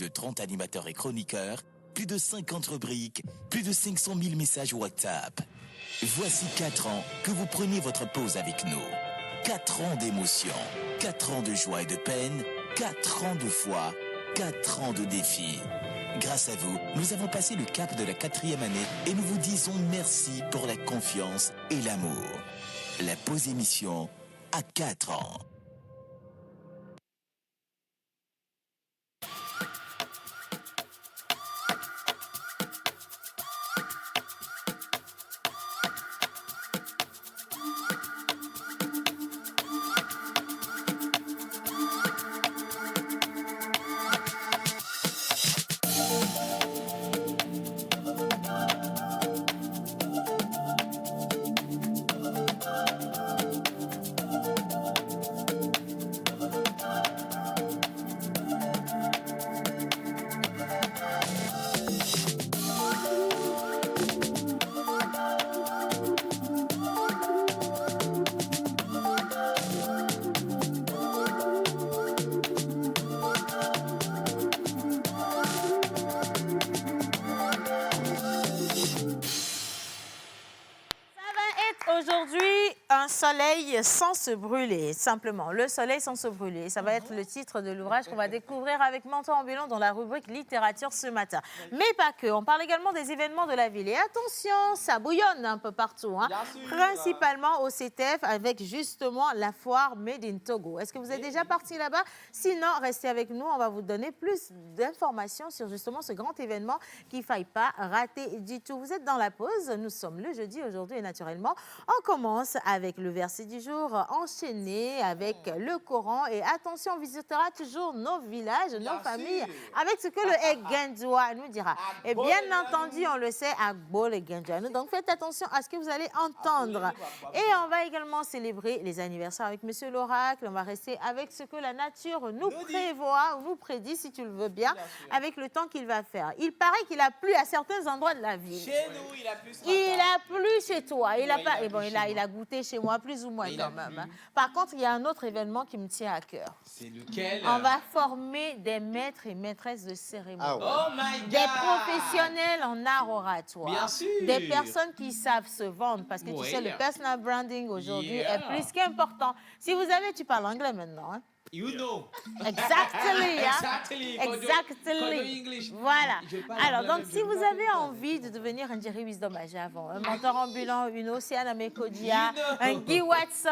de 30 animateurs et chroniqueurs, plus de 50 rubriques, plus de 500 000 messages WhatsApp. Voici 4 ans que vous prenez votre pause avec nous. 4 ans d'émotion, 4 ans de joie et de peine, 4 ans de foi, 4 ans de défis. Grâce à vous, nous avons passé le cap de la 4e année et nous vous disons merci pour la confiance et l'amour. La pause émission à 4 ans. Aujourd'hui, un soleil sans se brûler, simplement. Le soleil sans se brûler, ça va être le titre de l'ouvrage qu'on va découvrir avec Mentor Ambulant dans la rubrique littérature ce matin. Mais pas que, on parle également des événements de la ville. Et attention, ça bouillonne un peu partout, hein. Principalement au CTF avec justement la foire Made in Togo. Est-ce que vous êtes déjà parti là-bas? Sinon, restez avec nous, on va vous donner plus d'informations sur justement ce grand événement qu'il ne faille pas rater du tout. Vous êtes dans la pause, nous sommes le jeudi aujourd'hui et naturellement, on commence avec le verset du jour, enchaîné avec le Coran. Et attention, on visitera toujours nos villages, nos familles, avec ce que le Egendoua nous dira. Et bien entendu, on le sait, Agbo le Egendoua. Donc faites attention à ce que vous allez entendre. Et on va également célébrer les anniversaires avec Monsieur l'Oracle. On va rester avec ce que la nature nous prévoit ou nous prédit, si tu le veux bien, avec le temps qu'il va faire. Il paraît qu'il a plu à certains endroits de la ville. Chez nous, il a plu ce matin. Il a plu chez toi. Il a pas. Et bon, il a goûté chez moi plus ou moins quand même. Hein. Par contre, il y a un autre événement qui me tient à cœur. C'est lequel? On va former des maîtres et maîtresses de cérémonie. Ah ouais. Oh my God! Des professionnels en art oratoire. Bien sûr. Des personnes qui savent se vendre. Parce que tu sais, le personal branding aujourd'hui est plus qu'important. Si vous avez, tu parles anglais maintenant, hein? You know. Exactly. Hein? Exactly. Exactly. English. Voilà. Alors, donc, si vous avez envie de devenir un Jerry Wisdom à Javon, un mentor ambulant, une Océane Amekodia, un Guy Watson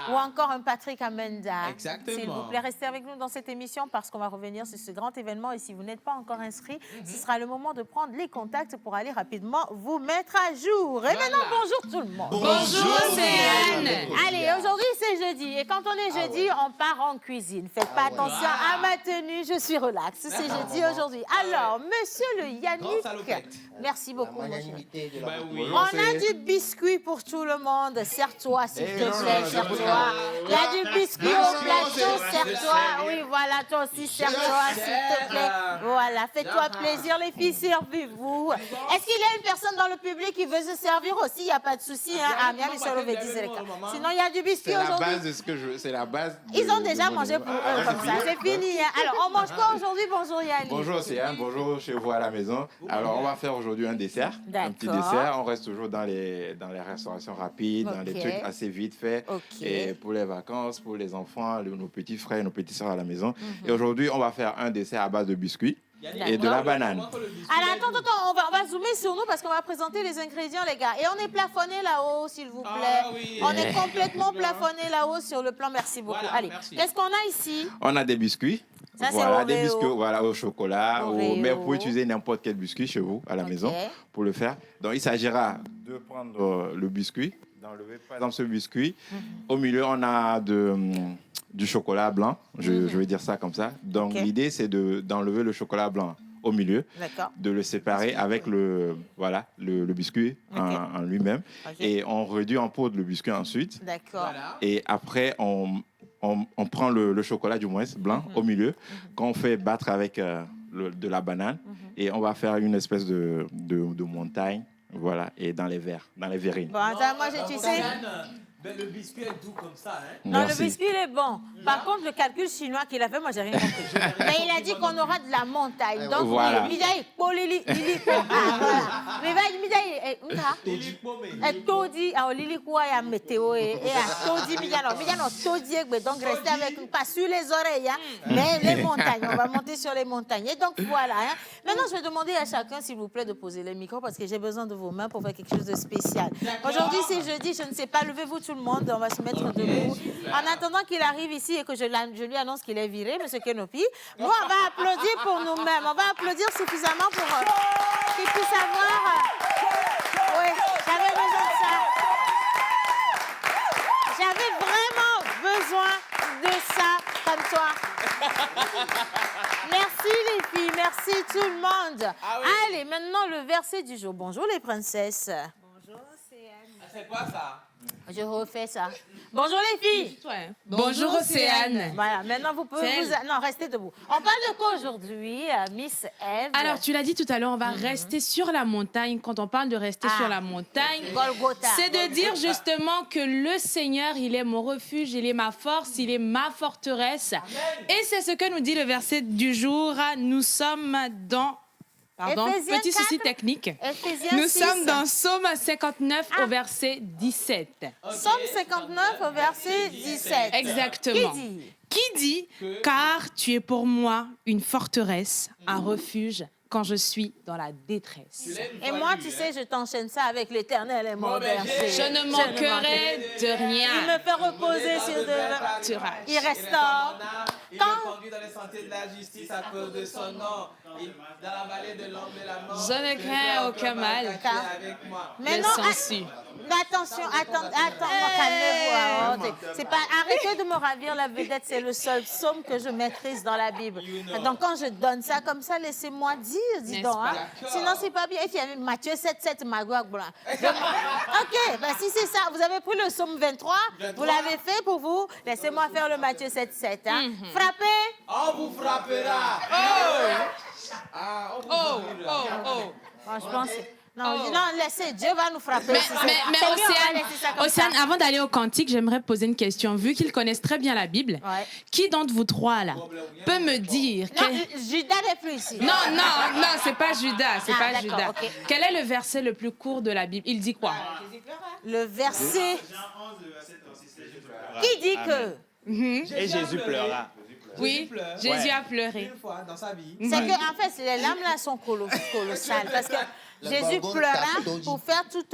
ou encore un Patrick Amenda, s'il vous plaît, restez avec nous dans cette émission parce qu'on va revenir sur ce grand événement. Et si vous n'êtes pas encore inscrit, ce sera le moment de prendre les contacts pour aller rapidement vous mettre à jour. Et maintenant, bonjour tout le monde. Bonjour Océane. Allez, aujourd'hui, c'est jeudi. Et quand on est jeudi, on part en cuisine. Faites pas attention à ma tenue, je suis relax. C'est jeudi aujourd'hui. Alors, monsieur le Yannick, merci beaucoup. On a du biscuit pour tout le monde. Serre-toi, s'il te plaît, serre-toi. Il y a du biscuit au plateau, serre-toi. Oui, voilà, toi aussi, serre-toi, s'il te plaît. Voilà, faites-toi plaisir, les filles, servez-vous. Est-ce qu'il y a une personne dans le public qui veut se servir aussi? Il n'y a pas de souci. Sinon, il y a du biscuit aujourd'hui. C'est la base de ce que je... C'est la base. Ils ont déjà mangé pour eux comme ça. C'est fini. Hein. Alors, on mange quoi aujourd'hui? Bonjour Yannick. Bonjour Océane, bonjour chez vous à la maison. Alors, on va faire aujourd'hui un dessert. Un petit dessert. On reste toujours dans les restaurations rapides, dans les trucs assez vite faits. Et pour les vacances, pour les enfants, nos petits frères, nos petites soeurs à la maison. Et aujourd'hui, on va faire un dessert à base de biscuits et de la banane. Alors, attends, on va zoomer sur nous parce qu'on va présenter les ingrédients, les gars. Et on est plafonné là-haut, s'il vous plaît. On est complètement plafonné là-haut sur le plan. Merci beaucoup. Voilà, allez, qu'est-ce qu'on a ici? On a des biscuits. Ça, voilà, des biscuits au chocolat. Mais vous pouvez utiliser n'importe quel biscuit chez vous, à la maison, pour le faire. Donc, il s'agira de prendre le biscuit, d'enlever, par exemple, ce biscuit. Au milieu, on a du chocolat blanc, je vais dire ça comme ça. Donc, l'idée, c'est d'enlever le chocolat blanc au milieu, de le séparer avec le biscuit en lui-même. Et on réduit en poudre le biscuit ensuite. Et après, on prend le chocolat, du moins, blanc, au milieu, qu'on fait battre avec de la banane. Et on va faire une espèce de montagne, voilà, et dans les verres, dans les verrines. Bon, attends, moi, tu sais... Mais le biscuit est doux comme ça, hein? Non, Merci. le biscuit, il est bon. Par contre, le calcul chinois qu'il a fait, moi, j'ai rien compris. Mais il a dit qu'on aura de la montagne. Donc, Voilà. voilà. Voilà. Mais Todi, Lili quoi, ya météo et Todi, donc restez avec nous, pas sur les oreilles, hein, mais les montagnes. On va monter sur les montagnes. Et donc, voilà. Hein. Maintenant, je vais demander à chacun, s'il vous plaît, de poser les micros parce que j'ai besoin de vos mains pour faire quelque chose de spécial. Aujourd'hui, c'est jeudi, je ne sais pas, levez-vous tout le monde, on va se mettre debout. En attendant qu'il arrive ici et que je lui annonce qu'il est viré, M. Kenopi, nous, on va applaudir pour nous-mêmes. On va applaudir suffisamment pour qu'il puisse avoir... Oui, j'avais besoin de ça. J'avais vraiment besoin de ça, comme toi. Merci les filles, merci tout le monde. Ah oui. Allez, maintenant le verset du jour. Bonjour les princesses. Ah, c'est quoi ça? Je refais ça. Bonjour les filles. Bonjour Océane. Voilà, maintenant vous pouvez vous... Non, restez debout. On parle de quoi aujourd'hui, Miss Eve? Alors, tu l'as dit tout à l'heure, on va rester sur la montagne. Quand on parle de rester sur la montagne, Golgotha. c'est de dire justement que le Seigneur, il est mon refuge, il est ma force, il est ma forteresse. Et c'est ce que nous dit le verset du jour. Nous sommes dans... Pardon, Éphésiens petit souci 4, technique. Éphésiens Nous 6. sommes dans Psaume 59 au verset 17. Psaume 59 au verset 17. Exactement. Qui dit? Qui dit « Car tu es pour moi une forteresse, un refuge quand je suis dans la détresse. » Et moi, tu sais, je t'enchaîne ça avec l'Éternel et mon berger. Je ne manquerai de rien. Il me fait reposer sur de pâturages. Il restaure. Il Quand- me conduit dans les sentiers de la justice à cause de son nom. Dans la vallée de l'ombre de la mort. Je ne crains aucun mal. Avec moi. Maintenant, Le sensu. attention, calmez-vous. C'est pas, arrêtez de me ravir la vedette, c'est le seul psaume que je maîtrise dans la Bible. Donc quand je donne ça comme ça, laissez-moi dire, dis N'est-ce donc. pas? Hein. Sinon, c'est pas bien. Et puis, Matthieu 7, Magouak Blanc. Ok, ben, si c'est ça, vous avez pris le psaume 23, vous l'avez fait pour vous. Laissez-moi faire le Matthieu 7. Hein. Frappez. On vous frappera. Ah, on vous frappera. Bon, je pense... Non, non, laissez, Dieu va nous frapper. Mais, si c'est- mais c'est mieux, on va Océane, laisser ça comme Océane, ça. avant d'aller au cantique, j'aimerais poser une question. Vu qu'ils connaissent très bien la Bible, Ouais. qui d'entre vous trois, là, peut me dire... Non, Judas n'est plus ici. Non, c'est pas Judas, c'est Ah, pas d'accord, Judas. ok. Quel est le verset le plus court de la Bible? Il dit quoi? Le verset... Qui dit que... Et Jésus pleura. Oui, Jésus a pleuré. Une fois dans sa vie. C'est que, en fait, les lames là sont colossales. Parce que Jésus pleura pour faire tout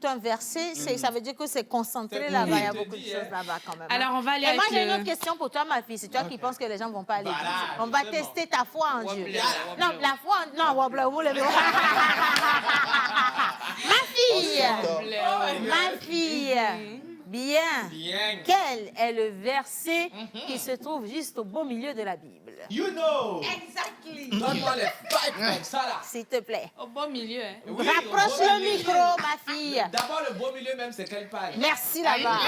un verset. Ça veut dire que c'est concentré là-bas. Il y a beaucoup de choses là-bas quand même. hein. Alors, on va aller Et moi, avec j'ai une le- autre question pour toi, ma fille. C'est toi qui penses que les gens ne vont pas aller. On va tester ta foi en Dieu. Non, la foi en... Non, wabla, wabla, wabla. Ma fille. Bien. Bien. Quel est le verset qui se trouve juste au beau milieu de la Bible? You know. Exactly. Donne-moi les fight comme ça là. S'il te plaît. Au bon milieu, hein. Oui, Rapproche au beau le milieu. micro, ma fille. D'abord, le beau milieu même, c'est quelle paille? Merci là-bas.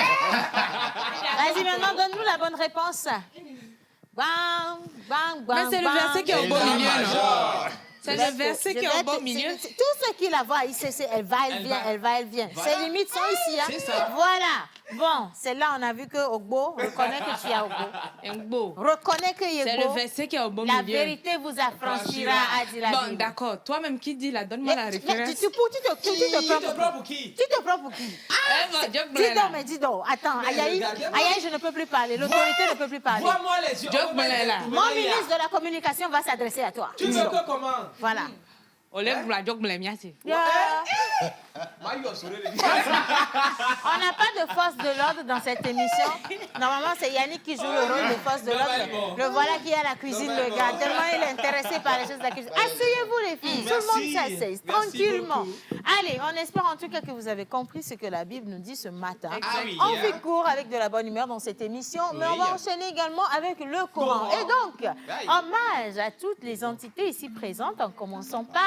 Vas-y, maintenant, donne-nous la bonne réponse. Bang, bang, bang. Mais c'est le bang. verset qui est au beau milieu, non? C'est le verset qui est au beau milieu. Tout ce qui la voit, elle va, elle vient, elle va, elle vient. Voilà. Ses limites sont ici. Hein? C'est ça. Voilà. Bon, c'est là on a vu que Ogbo reconnaît que tu es Ogbo. Un beau. Reconnais que C'est le Yegbo. verset qui est au beau La milieu. vérité vous affranchira, a dit la Bon, Bible. d'accord. Toi-même qui dis là, donne-moi la Mais référence. tu te prends pour qui? Tu te prends pour qui? Dis donc, mais dis donc. Attends, Ayaï, je ne peux plus parler. L'autorité ne peut plus parler. Vois-moi les yeux. Joke Belela. Mon ministre de la communication va s'adresser à toi. Tu veux que comment? Voilà. Olève la joke blemiasi. Mario, sourire. On n'a pas de force de l'ordre dans cette émission. Normalement, c'est Yannick qui joue le rôle de force de l'ordre. Le voilà qui est à la cuisine, le gars. Tellement il est intéressé par les choses de la cuisine. Asseyez-vous, les filles. Tout le monde s'asseye, tranquillement. Allez, on espère en tout cas que vous avez compris ce que la Bible nous dit ce matin. oui, On hein. fait court avec de la bonne humeur dans cette émission, mais on va enchaîner également avec le Coran. Et donc, hommage à toutes les entités ici présentes, en commençant par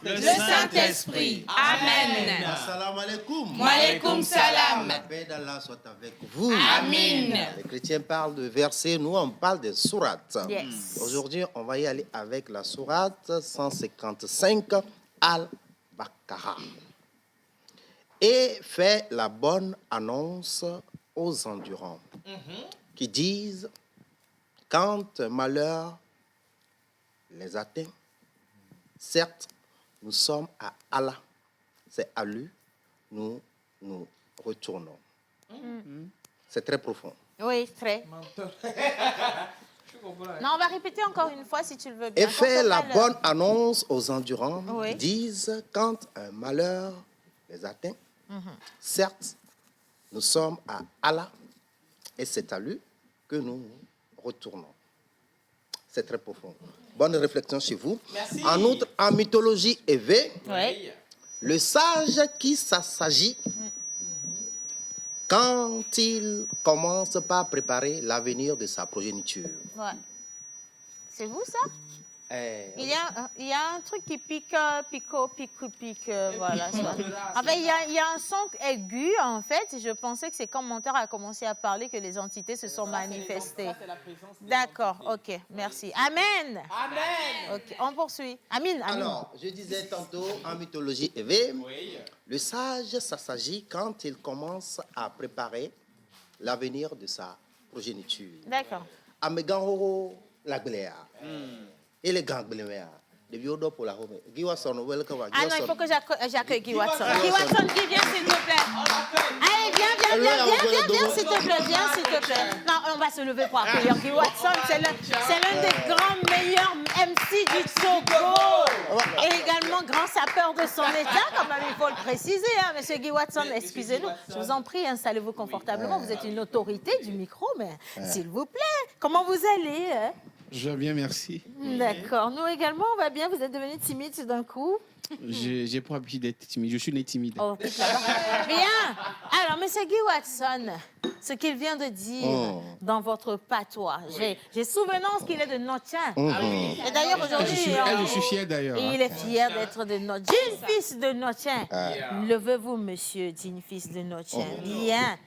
Le Saint-Esprit. Amen. Assalamu alaikum. Wa alaikum salam. La paix d'Allah soit avec vous. Amen. Les chrétiens parlent de versets, nous on parle de sourates. Yes. Aujourd'hui, on va y aller avec la sourate 155 Al-Baqarah. Et fait la bonne annonce aux endurants qui disent, quand un malheur les atteint, certes, nous sommes à Allah, c'est à lui, nous retournons. C'est très profond. Oui, très. Non, on va répéter encore une fois si tu le veux bien. Et fait la bonne annonce aux endurants Oui. qui disent, quand un malheur les atteint, certes, nous sommes à Allah et c'est à lui que nous retournons. C'est très profond. Bonne réflexion chez vous. Merci. En outre, en mythologie élevée, Oui. le sage qui s'assagit quand il commence par préparer l'avenir de sa progéniture. Ouais. C'est vous, ça? Eh, Il y a un truc qui pique, voilà. Ça. En fait, il y a un son aigu, en fait. Je pensais que c'est quand Monteur a commencé à parler que les entités se sont manifestées. D'accord, ok, merci. Amen. Amen. Ok, on poursuit. Amin, amin. Alors, je disais tantôt en mythologie élevée, le sage s'assagit quand il commence à préparer l'avenir de sa progéniture. D'accord. Ameganhoro la gléa. Et les gangs de Biodo pour la home. Give us on welcome. Ah non, il faut que j'accueille Guy Watson. Guy Watson, qui vient, s'il te plaît. Allez, viens, s'il te plaît, viens, s'il te plaît. Non, on va se lever pour accueillir Guy Watson. C'est l'un des grands meilleurs MC du Togo. Et également grand sapeur de son état, quand même, il faut le préciser. Hein, monsieur Guy Watson, excusez-nous. Je vous en prie, installez-vous confortablement. Vous êtes une autorité du micro, mais s'il vous plaît, comment vous allez hein? Je vais bien, merci. D'accord. Nous également, on va bien. Vous êtes devenu timide tout d'un coup. J'ai pour habitude d'être timide. Je suis né timide. Oh, bien. Alors, monsieur Guy Watson, ce qu'il vient de dire dans votre patois, j'ai souvenance qu'il est de Notien. Et d'ailleurs, aujourd'hui, Je suis fier d'ailleurs. il est fier d'être de Notien. Digne fils de Notien. Levez-vous, monsieur, digne fils de Notien. Bien.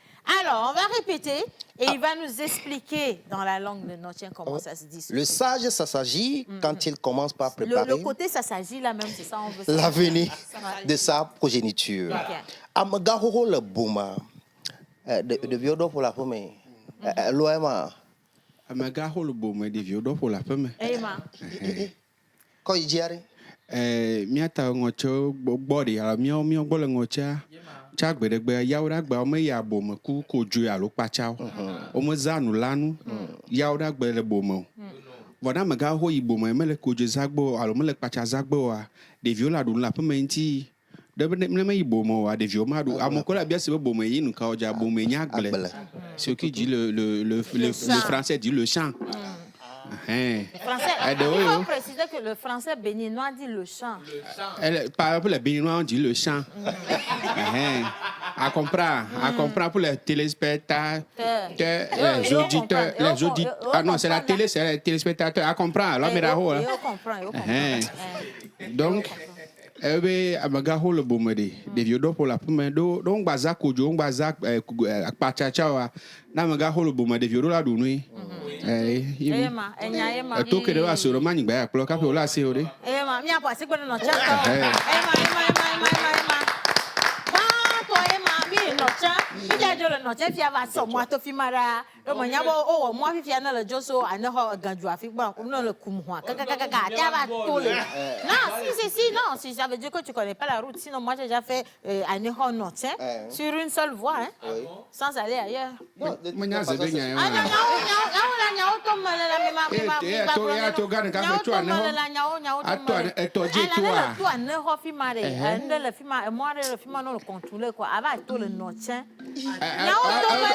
Alors, on va répéter et il va nous expliquer dans la langue de Notien comment ça se dit. Le sage s'assagit quand il commence par préparer Le côté, ça s'agit là même, c'est ça, on veut savoir. l'avenir de sa progéniture. Ok. Amagahoro le bouma de Biodo pour la home. Loema. Amagaho le beau mais des vieux pour la femme. Emma. Quand il dit Miata ngocho body ala mio gbole ngocha. Chagbe de gbe yawra gbe o me ya bo me ku ko ju alo pacha o me zanu lanu yawra gbe le bo me voda me ga ho yibo me le ko ju zagbo alo me le pacha zagbo wa de viola do la pementi de me yibo me wa de vio ma do amokola bia se bo me yinu ka oja bo me nya gble ce qui dit le français dit le chant. Français. Il faut préciser que le français béninois dit le chant. Par exemple, les béninois on dit le chant. À comprendre pour les téléspectateurs, les auditeurs, ah non, c'est la télé, c'est les téléspectateurs. À comprendre, là, mais là-haut. Donc, amagaho le bomede de vieux pour la pomme donc bazak ojo bazak pachachawa na amagaho le bomede vieux la dunui Emma to que de va sur mani ba plo ka pe ola se ore Emma mi apa se ko no cha to Emma mi no cha mi ja jo no cha fi ava so mo to fi mara o mo nya bo o mo fi fi na le jo so ane ho ganju afi gba no le kum ho ka ya va to le non si ça veut dire que tu connais pas la route sinon moi j'ai déjà fait ane ho no cha sur une seule voie hein sans aller ailleurs manya ze be nya anya nya o to mo la to ga ka fe to ane ho ato to je to a to ane ho fi mare ande le fi ma mo le fi ma no le contrôler quoi ava to le no cha nya o to mo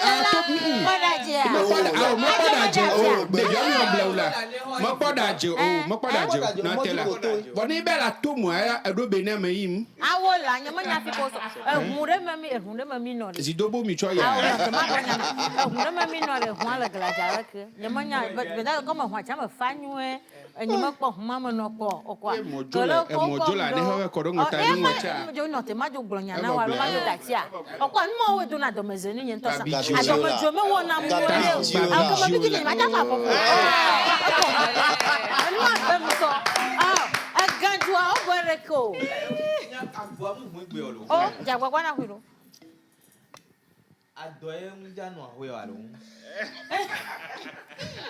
la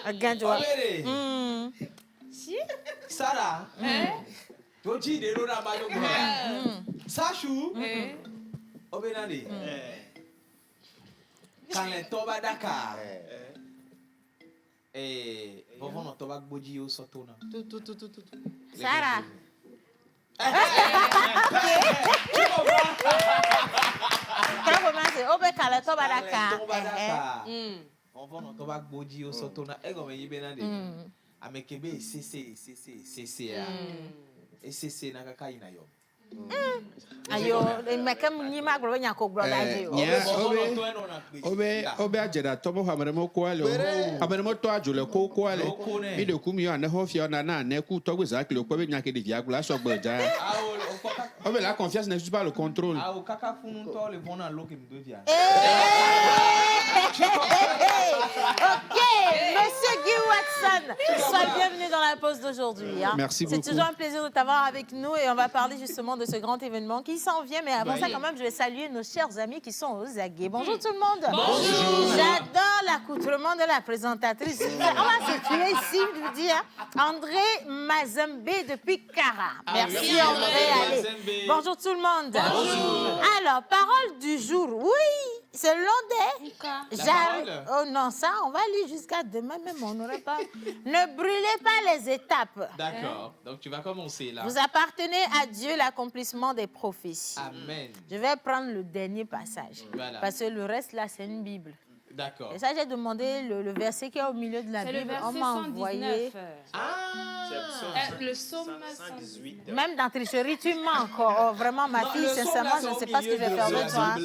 Again, tu vois. Sarah. Toji de Rona Madogo. Sachou. Obenade. Quand les toba Dakar. Vovon toba Boji au Sotona. Sarah. Quand vous m'avez au bec à la toba Dakar. Vovon toba Boji au Sotona. Ego me yibenade. Amekebe CC. Et CC nakaka inayo. Ayo, mais comme ni ma gros nyako gros ayo. Obe ajeda tobo hameremo kwale. Hameremo to ajule ko kwale. Mi de kumi yo na hofia na ne ku to gbe zakle ko be nyake de viagula so gbeja. Obe la confiance n'est pas le contrôle. Ah, au kaka funu to le bon alo que me devia. Ok, Monsieur Guy Watson, sois bienvenu dans la pause d'aujourd'hui. Hein. Merci beaucoup. C'est toujours un plaisir de t'avoir avec nous et on va parler justement de ce grand événement qui s'en vient. Mais avant ça, quand même, je vais saluer nos chers amis qui sont aux aguets. Bonjour tout le monde. Bonjour. J'adore l'accoutrement de la présentatrice. On va se tuer ici, je vous dis. Hein. André Mazembe depuis Cara. Merci André. Allez. Bonjour tout le monde. Bonjour. Alors, parole du jour. Oui. C'est l'ondé. Oh non, ça, on va aller jusqu'à demain même, on n'aurait pas. Ne brûlez pas les étapes. D'accord. Donc, tu vas commencer là. Vous appartenez à Dieu l'accomplissement des prophéties. Amen. Je vais prendre le dernier passage. Voilà. Parce que le reste, là, c'est une Bible. D'accord. Et ça, j'ai demandé le verset qui est au milieu de la Bible. On m'a envoyé. Le psaume 118. Même dans tricherie, tu mens encore. Oh, vraiment, ma fille, sincèrement, je ne sais pas ce que je vais faire de toi.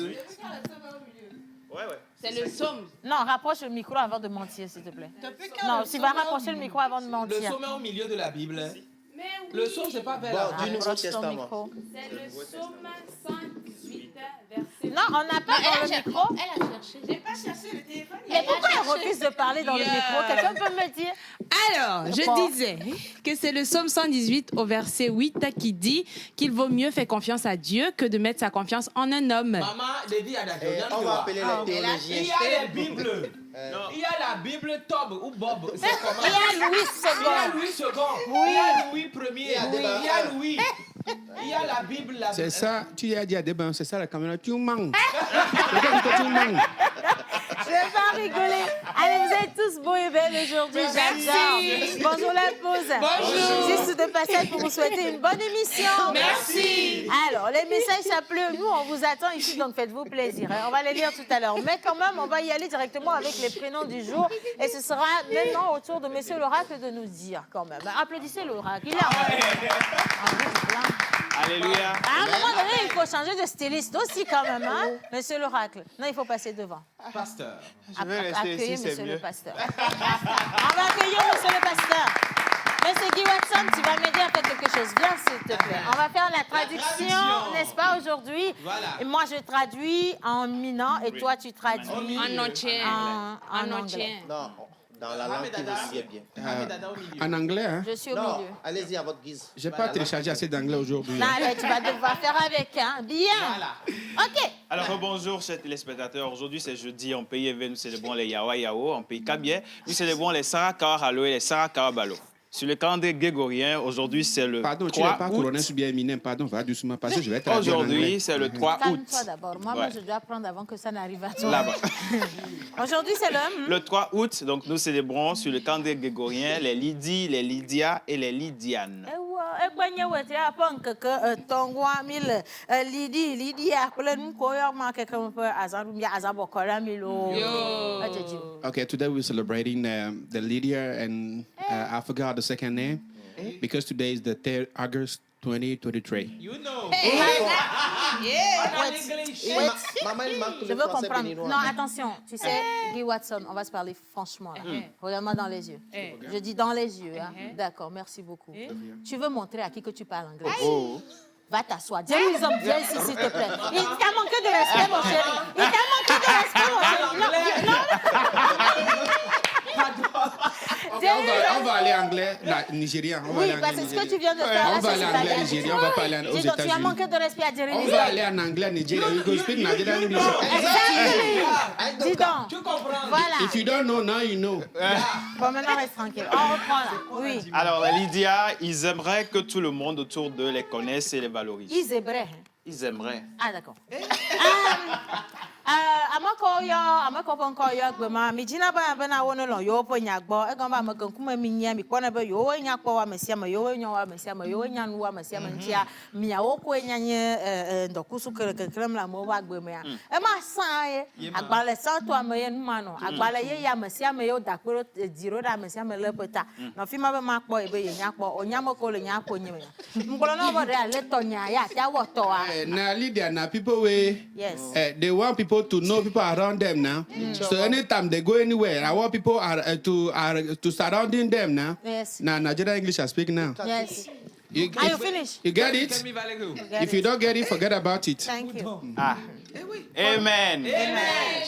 C'est le psaume. Non, rapproche le micro avant de mentir, s'il te plaît. Non, tu vas rapprocher le micro avant de mentir. Le psaume est au milieu de la Bible. Le psaume, c'est pas vers la Du Nouveau Testament. C'est le psaume 118, verset. Non, on n'a pas dans le micro. Elle a cherché. J'ai pas cherché le téléphone. Mais pourquoi elle refuse de parler dans le micro? Quelqu'un peut me dire? Alors, je disais que c'est le psaume 118 au verset 8 qui dit qu'il vaut mieux faire confiance à Dieu que de mettre sa confiance en un homme. Maman, Lady Adagio, On va appeler les théologiens. il y a les Bibles. Il y a la Bible Tob ou Bob. C'est comment? Il y a Louis Il y a II. Louis II. Il y a Louis Ier. Il y a Louis. Il y a la Bible. C'est ça, tu as dit à des bains, c'est ça la caméra, tu manques. Tu manques. Je vais pas rigoler. Allez, vous êtes tous beaux et belles aujourd'hui. J'adore. Bonjour la pause. Bonjour. Juste de passage pour vous souhaiter une bonne émission. Merci. Alors, les messages, ça pleut. Nous, on vous attend ici, donc faites-vous plaisir. Hein. On va les lire tout à l'heure. Mais quand même, on va y aller directement avec les prénoms du jour. Et ce sera maintenant au tour de Monsieur l'Oracle de nous dire quand même. Applaudissez l'Oracle. Il est en Alléluia. À un moment donné, il faut changer de styliste aussi quand même, hein, Monsieur l'Oracle. Non, il faut passer devant. Pasteur. Je vais rester Accueillez ici, c'est Monsieur mieux. le Pasteur. On va accueillir Monsieur le Pasteur. Monsieur Guy Watson, tu vas m'aider à faire quelque chose. Viens, s'il te plaît. On va faire la traduction, n'est-ce pas, aujourd'hui? Voilà. Et moi, je traduis en minant et toi, tu traduis En entier. en En anglais. entier. Non, dans la langue qui vous sied bien. En anglais, hein? Je suis au Non, milieu. allez-y à votre guise. J'ai pas téléchargé assez d'anglais aujourd'hui. Non, allez, tu vas devoir faire avec, hein. Bien. Voilà. OK. Alors bonjour chers téléspectateurs, aujourd'hui c'est jeudi, en pays éveil, nous célébrons les Yawa Yao, en pays Kabie, nous célébrons les Sarah Kawahalo et les Sarah Kawabalo. Sur le calendrier grégorien, aujourd'hui c'est le Pardon, tu n'es 3 pas août. colonel ou bien éminent, pardon, va doucement, parce que je vais traduire en anglais. Aujourd'hui c'est le 3 août. Calme-toi d'abord. Moi, Ouais. je dois apprendre avant que ça n'arrive à toi. Là-bas. Aujourd'hui, c'est le... Le 3 août, donc nous célébrons sur le calendrier grégorien les Lydie, les Lydia et les Lydianes. Egbanye wete apa nkeke tongwa mil Lidi akple nko yo ma keke mpe azaru mi azabokora milo. Okay, today we're celebrating the Lydia, and I forgot the second name because today is the 3rd August 2023. You know. Maman, il manque Je le veux français comprendre. béninois. Non, attention, tu sais, Guy Watson, on va se parler franchement. Là. Regarde-moi dans les yeux. Je dis dans les yeux. Hein. D'accord, merci beaucoup. Tu veux montrer à qui que tu parles anglais? Va t'asseoir. Dis nous hommes, viens ici, s'il te plaît. Il t'a manqué de respect, mon chéri. Il t'a manqué de respect, mon chéri. Non, on va aller anglais, nigérien. Oui, parce que ce que tu viens de faire, on va aller anglais, nigérien, on va parler aux Dis donc, tu as États-Unis. manqué de respect à Jerry. On va aller en anglais, nigérien. You go speak Nigerian English. Exactly. Dis donc. Tu comprends? Voilà. If you don't know, now you know. Bon, maintenant, reste tranquille. On reprend là. Oui. Alors, Lydia, ils aimeraient que tout le monde autour d'eux les connaisse et les valorise. Ils aimeraient. Ils aimeraient. Ah, d'accord. Amako bonko yo gbema mi jina ba na wono lo yo po nyagbo e gan ba makan kuma mi nya mi kwana be yo nya kpo wa mesia ma yo nya wa mesia ma yo nya nu wa mesia ma ntia mi ya wo ko nya nye ndokusu krem la mo wa gbema ya e ma san ye agbale san to amaye nu ma no agbale ye ya mesia ma yo dakporo diro da mesia ma le peta no fi ma be ma kpo e be ye nya kpo onya mo ko le nya kpo nye me ngolo no bo de le to nya ya ta wo to wa Now, Lydia, now people yes they want people to know people around them now. So anytime they go anywhere, I want people to surrounding them now. Yes. Now, Nigerian English I speak now. yes You, are you finished? You get it? If you don't get it, forget about it. Thank you. Ah. Amen.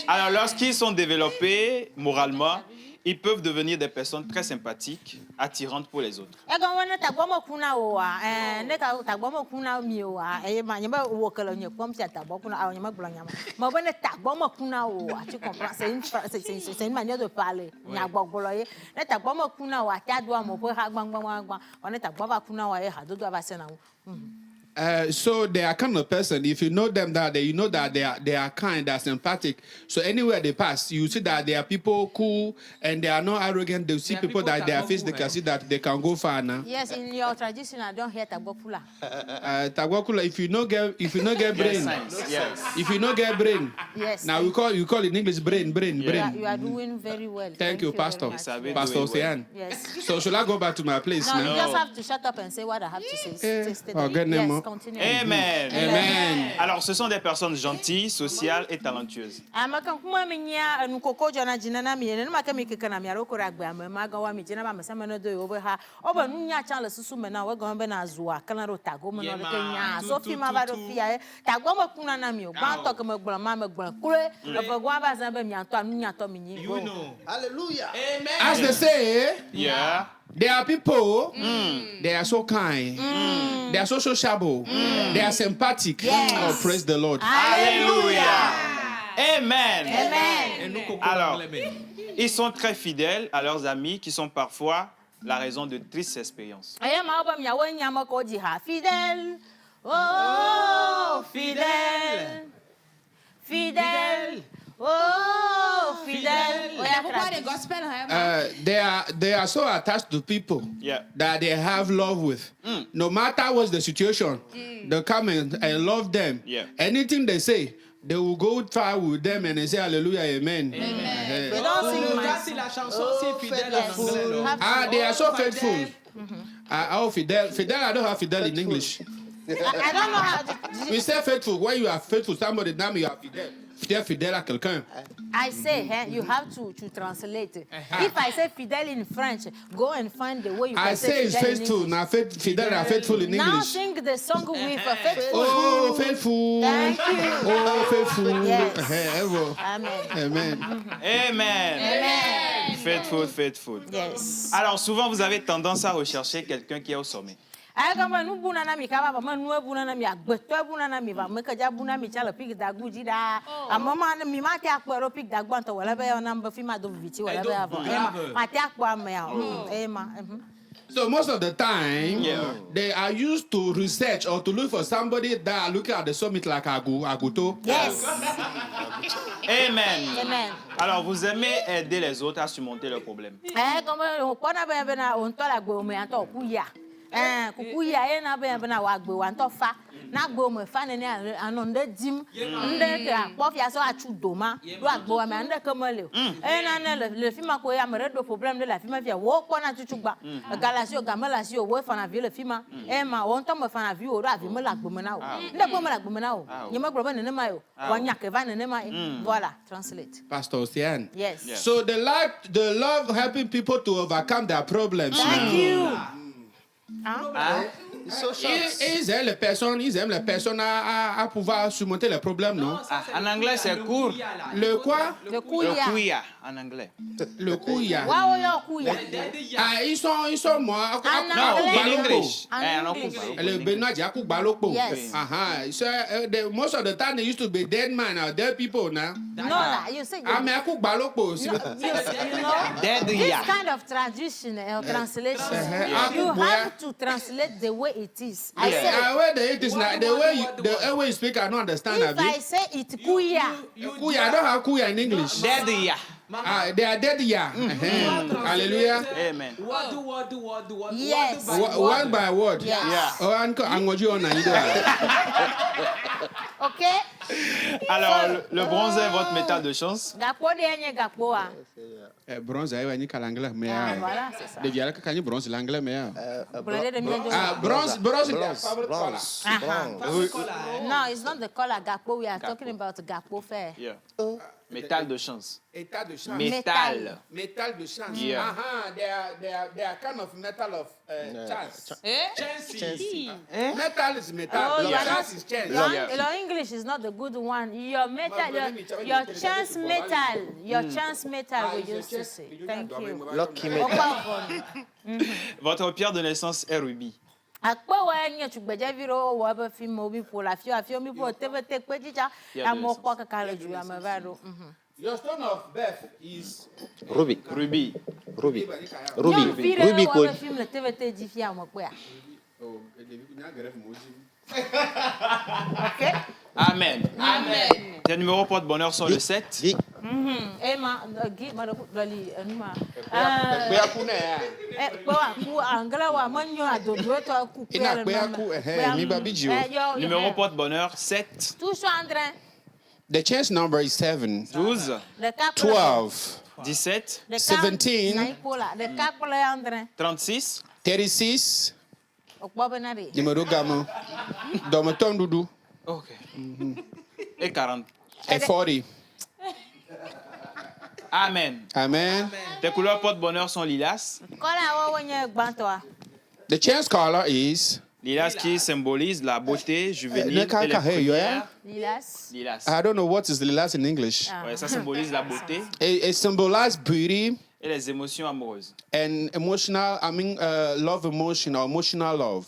Alors, lorsqu'ils sont développés moralement, ils peuvent devenir des personnes très sympathiques, attirantes pour les autres. C'est une manière de parler. So they are kind of person. If you know them, that you know that they are kind, they are sympathetic. So anywhere they pass, you see that they are people cool and they are not arrogant. They see people that they are face, they can see that they can go far now. Yes, in your tradition, I don't hear Tagbokula. Tagbokula. If you not get brain, Yes. if you not get brain, Yes. now you call it in English brain. You are doing very well. Thank you, Pastor. very much. Pastor Ocean. Yes. So should I go back to my place No, now? you just have to shut up and say what I have to say. Yes, continue. Amen. Amen. Alors, ce sont des personnes gentilles, sociales et talentueuses. Hallelujah. As they say, Yeah. there are people, they are so kind, they are so sociable, they are sympathetic. Oh, praise the Lord. Alléluia. Amen. Amen. Alors, ils sont très fidèles à leurs amis qui sont parfois la raison de tristes expériences. Fidèle. Oh, fidèle. Fidèle. Oh, fidèle. They are so attached to people that they have love with. No matter what's the situation, they come and love them. Yeah. Anything they say, they will go far with them and they say hallelujah, amen. They don't sing They are so faithful. Fidel, I don't have Fidel in English. I don't know how to... We say faithful. When you are faithful, somebody now you are Fidel. Fidèle à quelqu'un. I say, you have to translate. If I say fidèle in French, go and find the way you can say it's fidèle faithful. Now Fidel are faithful in English. Now sing the song with faithful. Oh, faithful. Thank you. Oh, faithful. Yes. Amen. Amen. Amen. Faithful. Yes. Alors, souvent, vous avez tendance à rechercher quelqu'un qui est au sommet. So most of the time, they are used to research or to look for somebody that are looking at the summit like Aguto. Yes. Amen. Amen. Alors, vous aimez aider les autres à surmonter leurs problèmes. Kukuya na be na wa gbe wa nto fa na gbo mo fa ne anu nde dim nde ka kpofia so achu doma do agbo wa me nde kemole na le fi ma ko ya mere do problem de la fi ma fi wo ko na chuchu gba galasi o gamela si o wo fa na vi le fi ma ma wo nto mo fa na vi o do avi me la gbo me na o nde gbo me la gbo me na o ye me gbo ne ma yo wa nya ke va ne ma voilà translate Pastor Ocean. Yes. So they love helping people to overcome their problems. Thank you. So shocked. Ils aiment les personnes à pouvoir surmonter les problèmes, non? Ah, en anglais, c'est court. Le quoi? Le Le kuya. kuya, en anglais. Le kuya. Waouh, yo kuya. Ah, ils sont moi. Non, in Anglais. English. En Eh, en English. anglais. Le Benoit Diakou Baloko. Yes. So, most of the time they used to be dead man or dead people now. No, nah, you say Ah, mais Akou Baloko. you know, Dead this ya. kind of tradition or translation, Yeah. you have to translate the way it is. I say, Where it is now, the way you speak, I don't understand. if I say it kuya, Kuya, I don't have kuya in English. Dead ya. Ah, they are dead, yeah. Hallelujah. Amen. yes. Word by word. Yes. Yeah. Oh, Angoji on Okay? Alors, le bronze est votre métal de chance. Gakpo de yenye gakpo a. Bronze, ayo ni kalangla me Ah, ya. voilà, c'est ça. De viala ka kanyi bronze l'anglais me ya. Blende de mienjo. Ah, bronze. No, it's not the color gakpo. We are talking about gakpo fair. Yeah. Métal de chance. État de chance. Métal. Metal de chance. Yeah. They are kind of metal of chance. Metal is metal. Oh, you are Chance not- is chance. Your English is not the good one. Your metal, your chance metal, your chance metal. We used to say. Thank you. Lucky metal. Votre pierre de naissance est rubis. Akpo wa nye tugbeje viro wo be fi mo bi po la fi mi po tebe te pe jicha amo kwa kakale ju amavaro. Your stone of birth is Ruby. Rubis. Ruby. Ruby Ruby. Ruby ko code. fi le tebe te ji fi amo kwa. Okay? Amen. Amen. Tes numéros porte-bonheur sont le 7. Vic. Ema gi ma dali numa. Ku angala wa manyo adodo to ku Ina kwe aku, mi babi jiwo. Numéro porte-bonheur 7. Tout so André. the chance number is 7, 12. Le cap 12, 17. 17, Na ipola. Le cap le André. 36. 36, Okpo benari. numéro gamin, dans mon temps doudou, OK. Et 40. et 40. Amen. Amen. Tes couleurs porte-bonheur sont lilas. Kola wo wenye gbanto. The chance color is, Lilas qui symbolise la beauté juvénile Ne et les kaka hey, yo, premières. Lilas. Lilas. I don't know what is the last in English. Ouais, ça symbolise la beauté It symbolizes beauty et les émotions amoureuses. and emotional, love emotion or emotional love.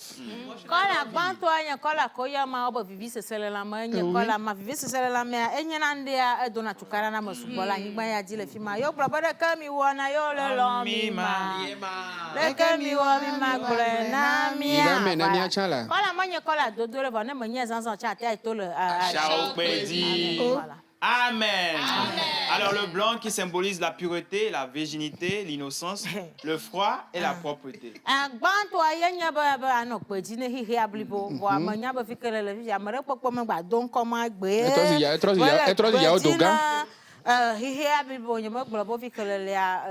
Kola gbanto anya kola koya ma obo vivi sesele la ma enye kola ma vivi sesele la me enye na ndi a dona tukara na masubola nyigba ya dile fi ma yo brabada kami wona yo le lo mi ma le kami wo mi ma kure na mi Ida me na mi a achala. kola manye kola dodo le vone menye zanzan cha ta to le Ciao, Pédi. voilà. Amen. Alors le blanc qui symbolise la pureté, la virginité, l'innocence, le froid et la propreté. Gbanto ayenye ba ano peji ne hihi ablibo bo amanya ba fikele le fi amere popo me gba don ko ma gbe Etrosi ya odoga. hihi ablibo nye me gbo bo fikele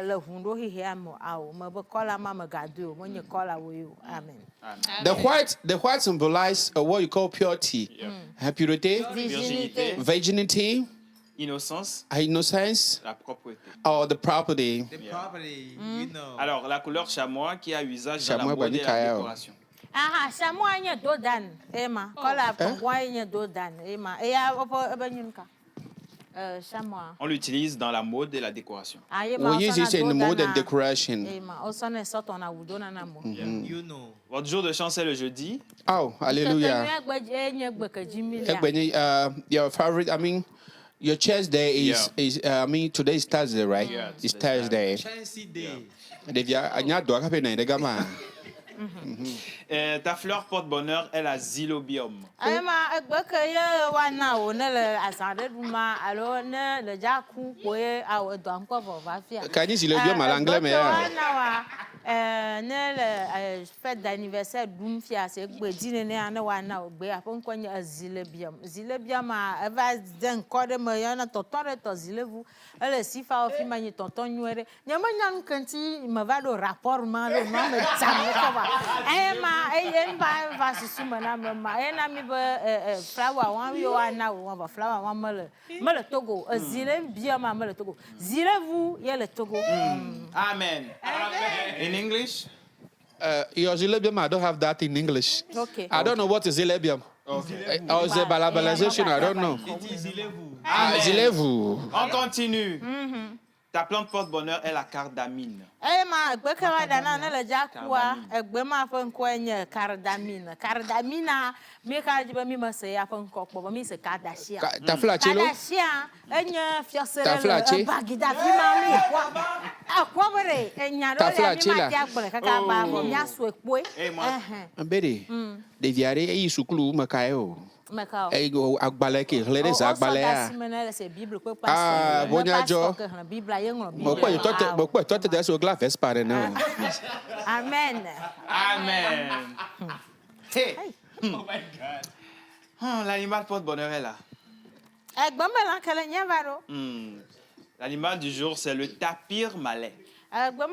le hundo hihi amo awo me be kola ma me gado mo nye kola wo yo amen. The white symbolize what you call purity, purity, Virginité. virginity, Innocence, innocence, la propreté. or the property. Alors la couleur chamois qui a usage dans la Chamois, mode et bani la kaya. décoration. Aha shamu anye do dan ema kola pongwa anye do dan ema e ya opo ebenyinka shamu On l'utilise dans la mode et la décoration. We use it in the mode and decoration. ema osone soto na wudo na na mo. Votre jour de chance est le jeudi. Oh, hallelujah. Your favorite, your church day is, today is Thursday, right? Yeah, It's today's Thursday. Ta fleur porte-bonheur est la xylobium. Kani xylobium à l'anglais, mais ne le fête d'anniversaire dum fia se gbe dine ne ana wa na ogbe apon kwanya zilebium a eva den kode me yana totore to zilevu ele sifa ofi mani tonton nyere nyama nyan kanti me va do rapport ma lo ma me tsam ko ba en ba va su mana ma ena mi be flower wan wi wa na wa ba flower wan me le Togo zilebium ma me le Togo zilevu ye le Togo. Amen. In English? Your Zilebium, I don't have that in English. Okay. I don't know what is Zilebium. Okay. Or is it balabalization? I don't know. Zilevu. On continue. Ta plante porte-bonheur est la cardamine. Ma gbekera dana ne le jakua egbe ma fe nko enye cardamine. Cardamina mi ka jibe mi ma se ya fe nko kpo mi se kardashia. Ta flache lo? Kardashia enye fiosere Ta flache? bagida fi ma ri kwa. Akwa bere enya do le mi ma dia gbere kaka ba bo mi aso ekpoe. Mbede. Deviare e isukulu makayo. Mekao. Ego agbale ke hlede za agbale ya. Ah, bonya jo. Bokwe tote de so gla vespare na. Amen. Amen. Hey. Oh my God. L'animal porte-bonheur est là. L'animal du jour, c'est le tapir malais. Bonne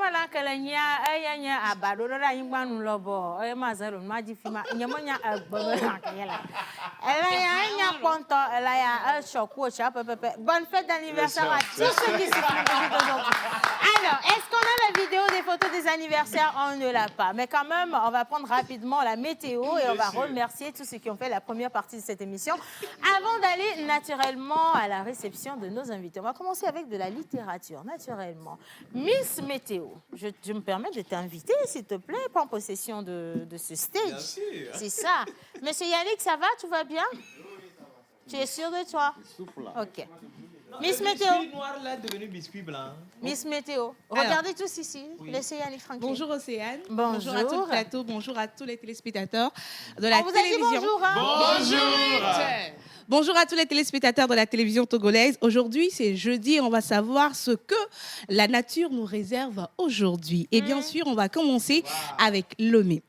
fête d'anniversaire à tous ceux qui se font aujourd'hui. Alors, est-ce qu'on a la vidéo des photos des anniversaires? On ne l'a pas. Mais quand même, on va prendre rapidement la météo et on va remercier tous ceux qui ont fait la première partie de cette émission avant d'aller naturellement à la réception de nos invités. On va commencer avec de la littérature, naturellement. Miss Météo, je me permets de t'inviter, s'il te plaît, prends possession de ce stage. Bien sûr. C'est ça. Monsieur Yannick, ça va? Tout va bien? Tu es sûr de toi? Ok. Miss Météo. Le biscuit noir là est devenu biscuit blanc. Miss Météo. Regardez tous ici. Laissez Yannick tranquille. Bonjour Océane. Bonjour. Bonjour à tout le plateau. Bonjour à tous les téléspectateurs de la On vous a dit télévision. bonjour, hein? Bonjour. Bonjour à tous les téléspectateurs de la télévision togolaise. Aujourd'hui, c'est jeudi et on va savoir ce que la nature nous réserve aujourd'hui. Et bien sûr, on va commencer avec Lomé.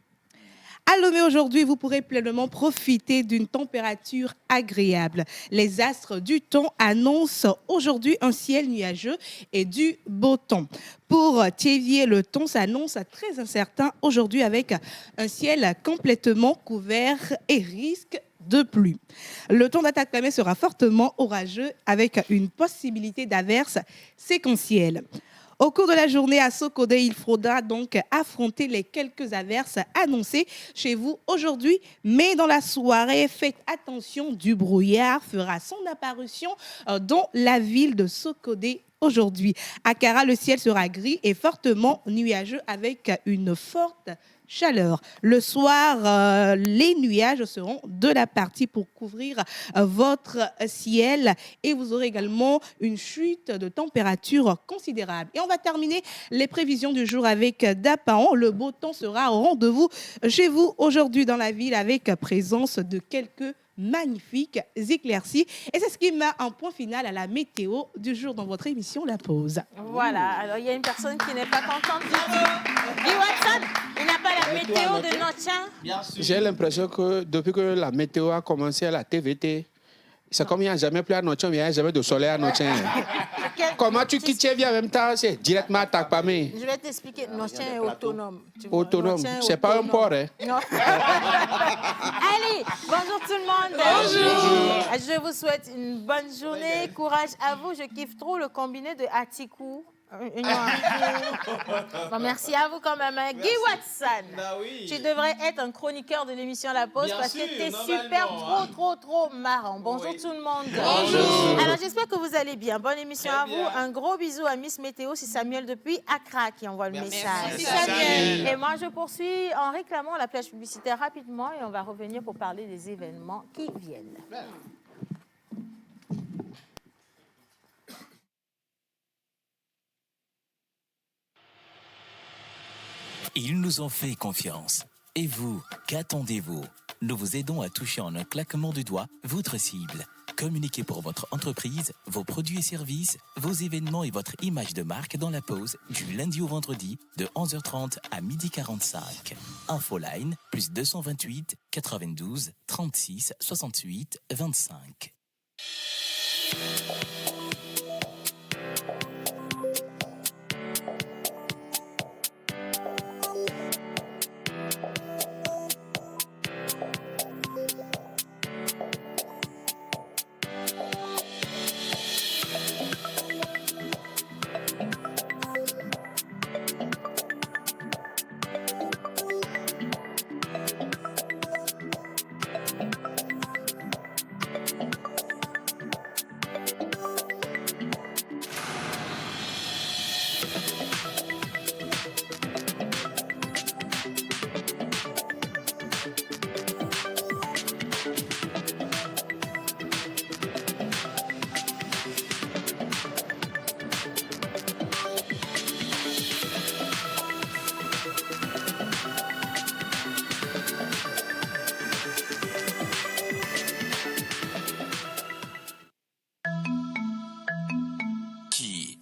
À Lomé aujourd'hui, vous pourrez pleinement profiter d'une température agréable. Les astres du temps annoncent aujourd'hui un ciel nuageux et du beau temps. Pour Thiévier, le temps s'annonce très incertain aujourd'hui avec un ciel complètement couvert et risque de pluie. Le temps d'attaque Lomé sera fortement orageux avec une possibilité d'averses séquentielles. Au cours de la journée à Sokodé, il faudra donc affronter les quelques averses annoncées chez vous aujourd'hui. Mais dans la soirée, faites attention, du brouillard fera son apparition dans la ville de Sokodé aujourd'hui. À Kara, le ciel sera gris et fortement nuageux avec une forte chaleur. Le soir, les nuages seront de la partie pour couvrir votre ciel et vous aurez également une chute de température considérable. Et on va terminer les prévisions du jour avec Dapaon. Le beau temps sera au rendez-vous chez vous aujourd'hui dans la ville avec présence de quelques magnifiques éclaircies. Et c'est ce qui met un point final à la météo du jour dans votre émission La Pause. Voilà, alors il y a une personne qui n'est pas contente du tout. Guy Watson, il n'a pas la météo de notre Bien sûr. J'ai l'impression que depuis que la météo a commencé à la TVT, c'est comme il n'y a jamais plu à notre il n'y a jamais de soleil à notre Comment tu quittes bien en même temps, c'est directement à ta famille. Je vais t'expliquer. Notre est autonome. Autonome, c'est pas un port, hein? Non. Allez, bonjour tout le monde. Bonjour. Je vous souhaite une bonne journée. Courage à vous. Je kiffe trop le combiné de Atikou. Bon, merci à vous quand même. Hein. Guy Watson, Bah oui. tu devrais être un chroniqueur de l'émission La Pause Bien parce sûr, que tu es normalement, super, hein. trop marrant. Bonjour Oui. tout le monde. Bonjour. Alors, j'espère que vous allez bien. Bonne émission Très à vous. bien. Un gros bisou à Miss Météo. C'est Samuel depuis Accra qui envoie le Merci. message. Merci, Samuel. Et moi, je poursuis en réclamant la plage publicitaire rapidement et on va revenir pour parler des événements qui viennent. Ils nous ont fait confiance. Et vous, qu'attendez-vous? Nous vous aidons à toucher en un claquement de doigts votre cible. Communiquez pour votre entreprise, vos produits et services, vos événements et votre image de marque dans la pause du lundi au vendredi de 11h30 à 12h45. Infoline plus 228 92 36 68 25.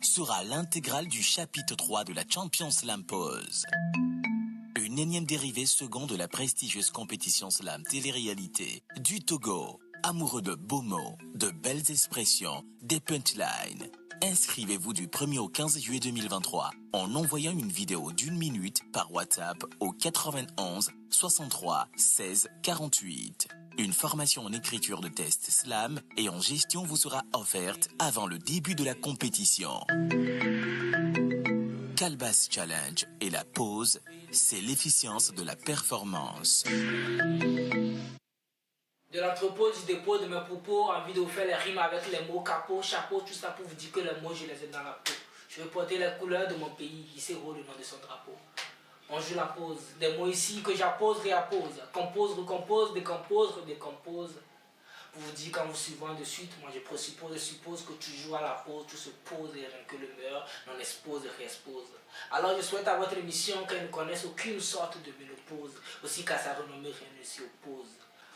sera l'intégrale du chapitre 3 de la Champions Slam Pause. Une énième dérivée seconde de la prestigieuse compétition slam télé-réalité du Togo. Amoureux de beaux mots, de belles expressions, des punchlines. Inscrivez-vous du 1er au 15 juillet 2023 en envoyant une vidéo d'1 minute par WhatsApp au 91 63 16 48. Une formation en écriture de test slam et en gestion vous sera offerte avant le début de la compétition. Calebasse Challenge et la pause, c'est l'efficience de la performance. De l'entrepôt, du dépôt de mes propos, envie de vous faire les rimes avec les mots capot, chapeau, tout ça pour vous dire que les mots, je les ai dans la peau. Je veux porter les couleurs de mon pays, qui sait le nom de son drapeau. On joue la pause, des mots ici que j'appose, réappose, compose, recompose, décompose, redécompose. Pour vous dire quand vous suivez de suite, moi je présuppose et suppose que tu joues à la pause, tout se pose et rien que le meilleur n'en expose et réexpose. Alors je souhaite à votre émission qu'elle ne connaisse aucune sorte de ménopause, aussi qu'à sa renommée rien ne s'y oppose.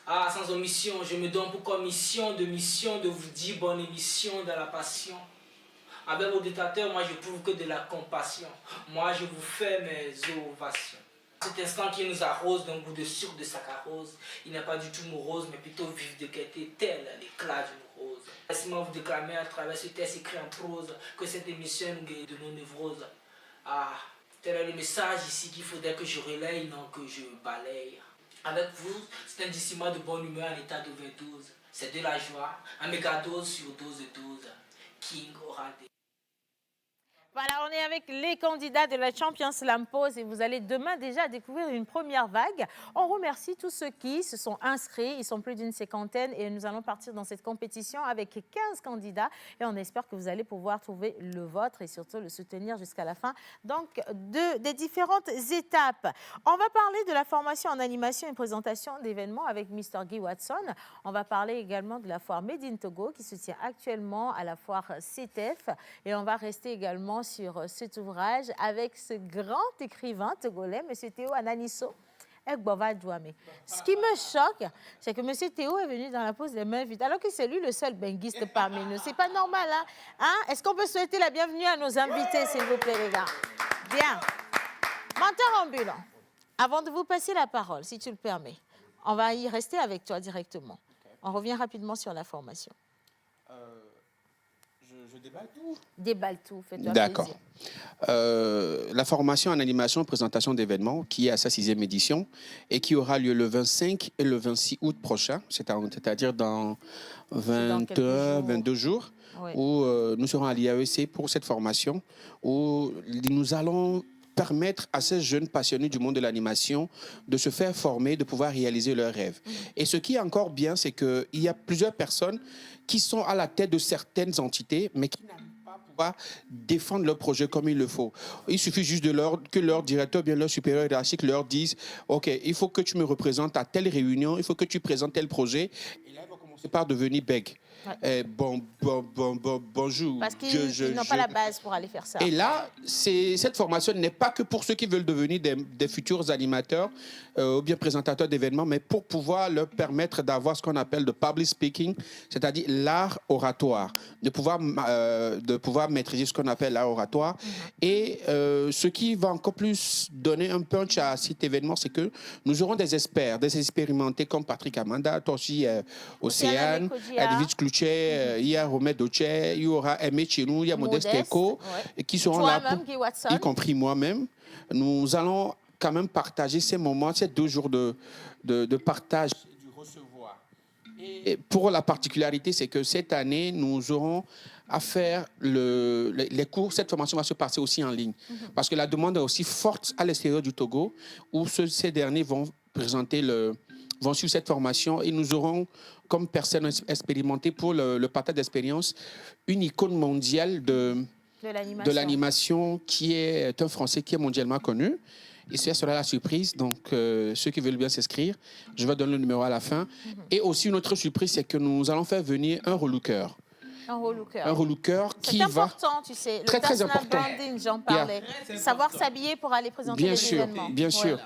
Ah, sans omission, je me donne pour commission de vous dire bonne émission dans la passion. Avec vos dictateurs, moi je prouve que de la compassion. Moi je vous fais mes ovations. Cet instant qui nous arrose d'un goût de sucre de saccharose, il n'est pas du tout morose, mais plutôt vif de gaieté, tel l'éclat d'une rose. Laissez-moi vous déclamer à travers ce texte écrit en prose que cette émission nous guérit de nos névroses. Ah, tel est le message ici qu'il faudrait que je relaye, non que je balaye. Avec vous, c'est un dissiment de bonne humeur en état d'overdose. C'est de la joie, un mégadose sur dose de dose. King aura des... Voilà, on est avec les candidats de la Champions Slam Pause et vous allez demain déjà découvrir une première vague. On remercie tous ceux qui se sont inscrits, ils sont plus d'une cinquantaine et nous allons partir dans cette compétition avec 15 candidats et on espère que vous allez pouvoir trouver le vôtre et surtout le soutenir jusqu'à la fin donc des différentes étapes. On va parler de la formation en animation et présentation d'événements avec Mr. Guy Watson. On va parler également de la foire Made in Togo qui se tient actuellement à la foire CETEF et on va rester également sur cet ouvrage avec ce grand écrivain togolais, M. Théo Ananiso. Ce qui me choque, c'est que M. Théo est venu dans la pause les mains vides, alors que c'est lui le seul benguiste parmi nous. C'est pas normal, hein? Est-ce qu'on peut souhaiter la bienvenue à nos invités, s'il vous plaît, les gars? Bien. Menteur ambulant, avant de vous passer la parole, si tu le permets, on va y rester avec toi directement. On revient rapidement sur la formation. Je déballe tout. Déballe tout, fais-toi D'accord. plaisir. La formation en animation, présentation d'événements, qui est à sa 6e édition et qui aura lieu le 25 et le 26 août prochain, c'est-à-dire dans 22 jours, oui. Où nous serons à l'IAEC pour cette formation, où nous allons permettre à ces jeunes passionnés du monde de l'animation de se faire former, de pouvoir réaliser leurs rêves. Et ce qui est encore bien, c'est qu'il y a plusieurs personnes qui sont à la tête de certaines entités, mais qui n'arrivent pas à pouvoir défendre leur projet comme il le faut. Il suffit juste que leur directeur, bien leur supérieur hiérarchique leur dise « Ok, il faut que tu me représentes à telle réunion, il faut que tu présentes tel projet. » Et là, il va commencer par devenir bègue. Ouais. Bonjour. Parce qu'ils n'ont pas la base pour aller faire ça. Et là, cette formation n'est pas que pour ceux qui veulent devenir des futurs animateurs ou bien présentateurs d'événements, mais pour pouvoir leur permettre d'avoir ce qu'on appelle le public speaking, c'est-à-dire l'art oratoire, de pouvoir maîtriser ce qu'on appelle l'art oratoire. Et ce qui va encore plus donner un punch à cet événement, c'est que nous aurons des experts, des expérimentés comme Patrick Amanda, toi aussi, Océane, Edwidge Cloutier, il y a Romet Doche, il y aura Aimé Chinou, il y a Modeste Eco, qui seront là, y compris moi-même. Nous allons quand même partager ces moments, ces 2 jours de partage et du recevoir. Et pour la particularité, c'est que cette année, nous aurons à faire les cours. Cette formation va se passer aussi en ligne. Parce que la demande est aussi forte à l'extérieur du Togo, où ces derniers vont suivre cette formation et nous aurons, comme personne expérimentée pour le partage d'expérience, une icône mondiale de l'animation qui est un Français qui est mondialement connu. Et ce sera la surprise. Donc, ceux qui veulent bien s'inscrire, je vais donner le numéro à la fin. Et aussi, une autre surprise, c'est que nous allons faire venir un relooker. Un relooker. Un relooker qui va... C'est important, tu sais. Le très important. Branding, j'en parlais. Savoir s'habiller pour aller présenter les événements. Bien sûr.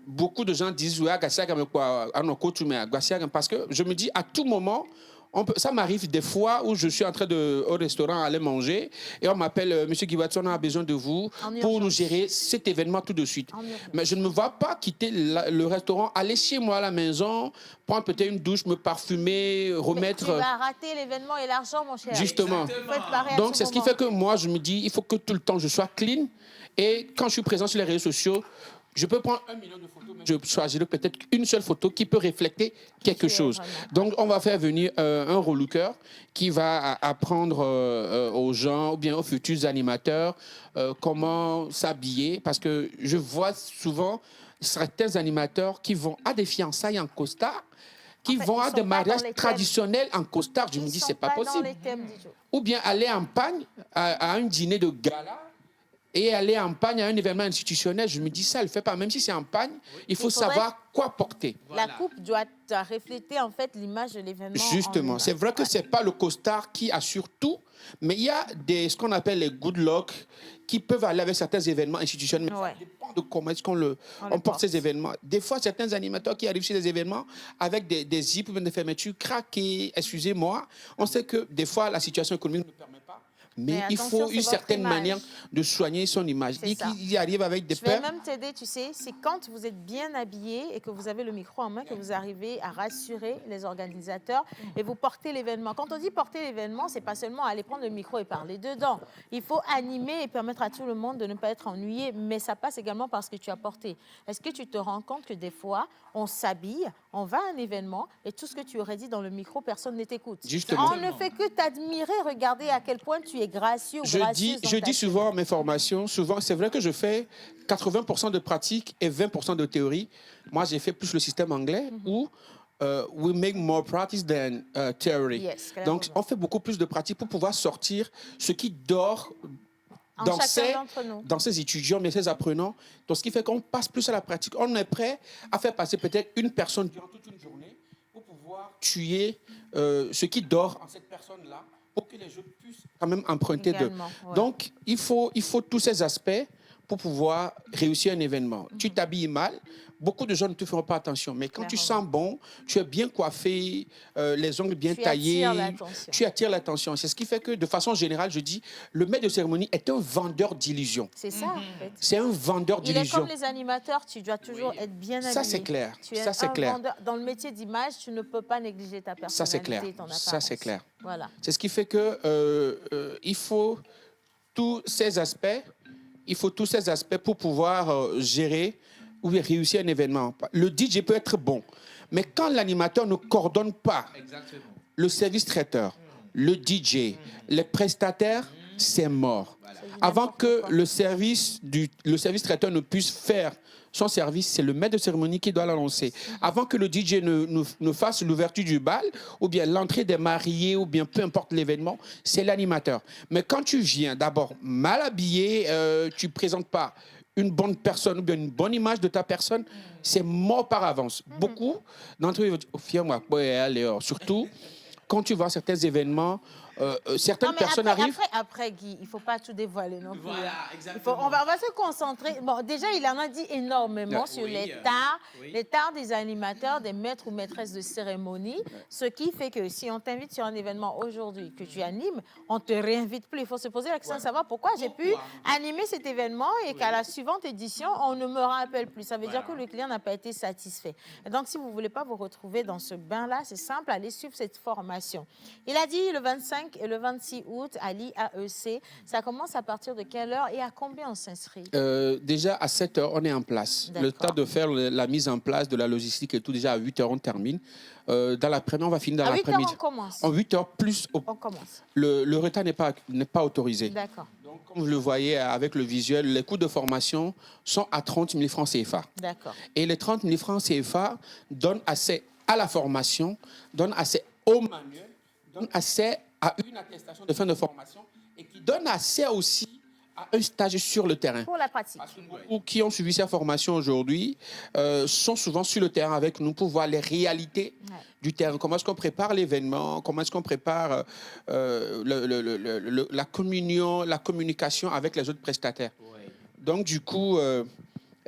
Beaucoup de gens disent parce que je me dis à tout moment Ça m'arrive des fois où je suis en train au restaurant aller manger et on m'appelle Monsieur Guibatson, on a besoin de vous pour nous gérer cet événement tout de suite. Mais je ne me vois pas quitter le restaurant, aller chez moi à la maison, prendre peut-être une douche, me parfumer, remettre. Mais tu vas rater l'événement et l'argent, mon cher. Justement. Donc c'est ce qui fait que moi je me dis, il faut que tout le temps je sois clean et quand je suis présent sur les réseaux sociaux, je peux prendre 1 million de photos, mais je choisirai peut-être une seule photo qui peut refléter quelque chose. Donc, on va faire venir un relooker qui va apprendre aux gens ou bien aux futurs animateurs comment s'habiller. Parce que je vois souvent certains animateurs qui vont à des fiançailles en costard, qui vont à des mariages traditionnels en costard. Je me dis, c'est pas possible. Ou bien aller en Pagne à un dîner de gala. Et aller en Pagne à un événement institutionnel, je me dis ça, elle ne le fait pas. Même si c'est en Pagne, il faut savoir quoi porter. La coupe doit refléter en fait l'image de l'événement. Justement, c'est vrai que ce n'est pas le costard qui assure tout, mais il y a ce qu'on appelle les good luck qui peuvent aller avec certains événements institutionnels. Mais ça dépend de comment est-ce qu'on porte ces événements. Des fois, certains animateurs qui arrivent sur des événements avec des zips ou des fermetures craquées, excusez-moi, on sait que des fois, la situation économique ne permet pas. Mais il faut une certaine manière de soigner son image. Et qu'il arrive avec des peurs. Je vais même t'aider, tu sais, c'est quand vous êtes bien habillé et que vous avez le micro en main que vous arrivez à rassurer les organisateurs et vous portez l'événement. Quand on dit porter l'événement, c'est pas seulement aller prendre le micro et parler dedans. Il faut animer et permettre à tout le monde de ne pas être ennuyé, mais ça passe également par ce que tu as porté. Est-ce que tu te rends compte que des fois, on s'habille, on va à un événement et tout ce que tu aurais dit dans le micro, personne ne t'écoute. Justement. On ne fait que t'admirer, regarder à quel point tu es gracieux ou gracieuse. Je dis souvent mes formations, c'est vrai que je fais 80% de pratique et 20% de théorie. Moi, j'ai fait plus le système anglais où we make more practice than theory. Yes, donc, on fait beaucoup plus de pratique pour pouvoir sortir ce qui dort dans ces étudiants, mais ces apprenants. Donc, ce qui fait qu'on passe plus à la pratique. On est prêt à faire passer peut-être une personne durant toute une journée pour pouvoir tuer ce qui dort en cette personne-là, pour que les jeunes puissent quand même emprunter d'eux. Ouais. Donc, il faut tous ces aspects pour pouvoir réussir un événement. Tu t'habilles mal, beaucoup de gens ne te feront pas attention. Mais quand tu sens bon, tu es bien coiffé, les ongles bien taillés, tu attires l'attention. C'est ce qui fait que, de façon générale, je dis, le maître de cérémonie est un vendeur d'illusions. C'est ça, en fait. C'est un vendeur d'illusions. Il est comme les animateurs, tu dois toujours être bien habillé. Ça, c'est clair. Tu es un vendeur. Dans le métier d'image, tu ne peux pas négliger ta personnalité. Ça, c'est clair. Ton apparence. Ça, c'est clair. Voilà. C'est ce qui fait que il faut tous ces aspects. Il faut tous ces aspects pour pouvoir gérer ou réussir un événement. Le DJ peut être bon, mais quand l'animateur ne coordonne pas le service traiteur, le DJ, les prestataires, c'est mort. Avant que le service traiteur ne puisse faire son service, c'est le maître de cérémonie qui doit l'annoncer. Avant que le DJ ne fasse l'ouverture du bal, ou bien l'entrée des mariés, ou bien peu importe l'événement, c'est l'animateur. Mais quand tu viens d'abord mal habillé, tu ne présentes pas une bonne personne ou bien une bonne image de ta personne, c'est mort par avance. Beaucoup d'entre eux vont dire, surtout quand tu vois certains événements, certaines personnes arrivent... Après, Guy, il ne faut pas tout dévoiler non plus. Voilà, exactement. On va se concentrer. Bon, déjà, il en a dit énormément sur les tares des animateurs, des maîtres ou maîtresses de cérémonie, ce qui fait que si on t'invite sur un événement aujourd'hui que tu animes, on ne te réinvite plus. Il faut se poser la question de savoir pourquoi j'ai pu animer cet événement et qu'à la suivante édition, on ne me rappelle plus. Ça veut dire que le client n'a pas été satisfait. Et donc, si vous ne voulez pas vous retrouver dans ce bain-là, c'est simple, allez suivre cette formation. Il a dit le 25 et le 26 août à l'IAEC. Ça commence à partir de quelle heure et à combien on s'inscrit? Déjà, à 7 heures, on est en place. Le temps de faire la mise en place de la logistique et tout, déjà à 8 heures, on termine. Dans l'après-midi, on va finir dans l'après-midi. À 8 heures, on commence. En 8 heures plus. On commence. Le retard n'est pas autorisé. D'accord. Donc, comme vous le voyez avec le visuel, les coûts de formation sont à 30 000 francs CFA. D'accord. Et les 30 000 francs CFA donnent accès à la formation, donnent accès au manuel, donnent accès à une attestation de fin de formation et qui donne accès aussi à un stage sur le terrain. Pour la pratique. Parce que beaucoup qui ont suivi cette formation aujourd'hui sont souvent sur le terrain avec nous pour voir les réalités du terrain. Comment est-ce qu'on prépare l'événement? Comment est-ce qu'on prépare la communion, la communication avec les autres prestataires? Donc, du coup,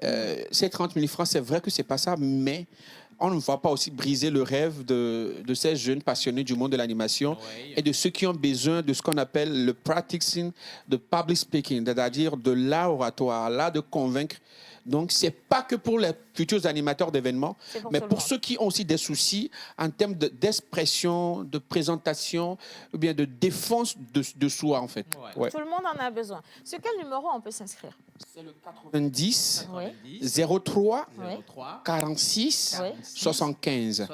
ces 30 000 francs, c'est vrai que ce n'est pas ça, mais on ne va pas aussi briser le rêve de ces jeunes passionnés du monde de l'animation et de ceux qui ont besoin de ce qu'on appelle le practicing de public speaking, c'est-à-dire de l'art oratoire, l'art de convaincre. Donc, ce n'est pas que pour les futurs animateurs d'événements, mais pour ceux qui ont aussi des soucis en termes d'expression, de présentation, ou bien de défense de soi, en fait. Ouais. Tout le monde en a besoin. Sur quel numéro on peut s'inscrire? C'est le 90 oui. 03 oui. 46 oui. 75.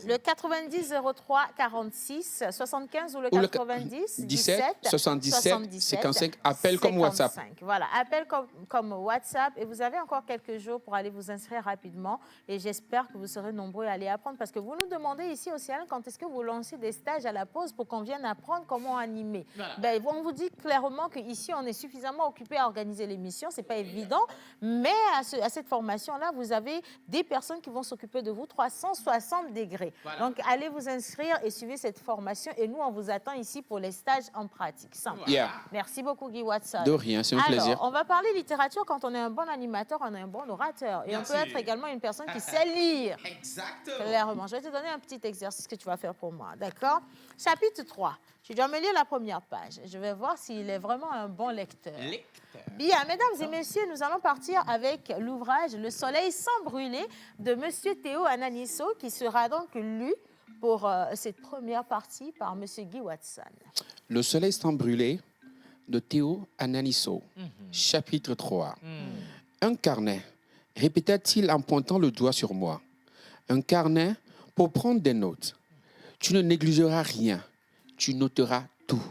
Le 90 03 46 75 ou le 90 17 77 55. Appel comme WhatsApp. Voilà, appel comme WhatsApp. Et vous avez encore quelques jours pour aller vous inscrire rapidement. Et j'espère que vous serez nombreux à aller apprendre. Parce que vous nous demandez ici au Ciel, quand est-ce que vous lancez des stages à la pause pour qu'on vienne apprendre comment animer. Voilà. Ben, on vous dit clairement qu'ici, on est suffisamment occupé à organiser l'émission. Ce n'est pas évident. Mais à cette formation-là, vous avez des personnes qui vont s'occuper de vous 360 degrés. Voilà. Donc, allez vous inscrire et suivez cette formation. Et nous, on vous attend ici pour les stages en pratique. Simple. Yeah. Merci beaucoup, Guy Watson. De rien, c'est un plaisir. Alors, on va parler littérature. Quand on est un bon animateur, on est un bon orateur. Et Merci. On peut être également une personne qui sait lire. Exactement. Clairement. Je vais te donner un petit exercice que tu vas faire pour moi. D'accord? Chapitre 3. Tu dois me lire la première page. Je vais voir s'il est vraiment un bon lecteur. Bien, mesdames et messieurs, nous allons partir avec l'ouvrage « Le soleil sans brûler » de M. Théo Ananisso, qui sera donc lu pour cette première partie par M. Guy Watson. Le soleil sans brûler de Théo Ananisso, chapitre 3. Un carnet, répéta-t-il en pointant le doigt sur moi. Un carnet pour prendre des notes. Tu ne négligeras rien, tu noteras tout.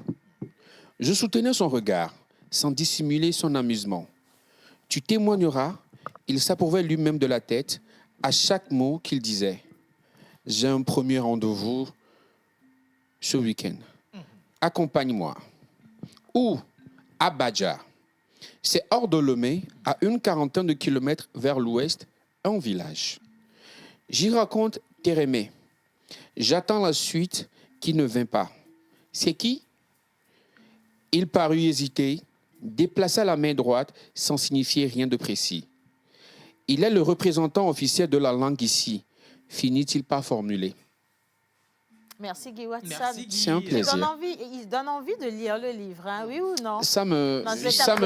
Je soutenais son regard, sans dissimuler son amusement. Tu témoigneras, il s'approuvait lui-même de la tête à chaque mot qu'il disait. J'ai un premier rendez-vous ce week-end. Accompagne-moi. Où? À Badja. C'est hors de Lomé, à une quarantaine de kilomètres vers l'ouest, un village. J'y raconte Térémé. J'attends la suite qui ne vint pas. C'est qui? Il parut hésiter, déplaça la main droite sans signifier rien de précis. Il est le représentant officiel de la langue ici, finit-il par formuler. Merci Guy Watson. C'est un plaisir. Il donne envie de lire le livre, hein, oui ou non? Ça me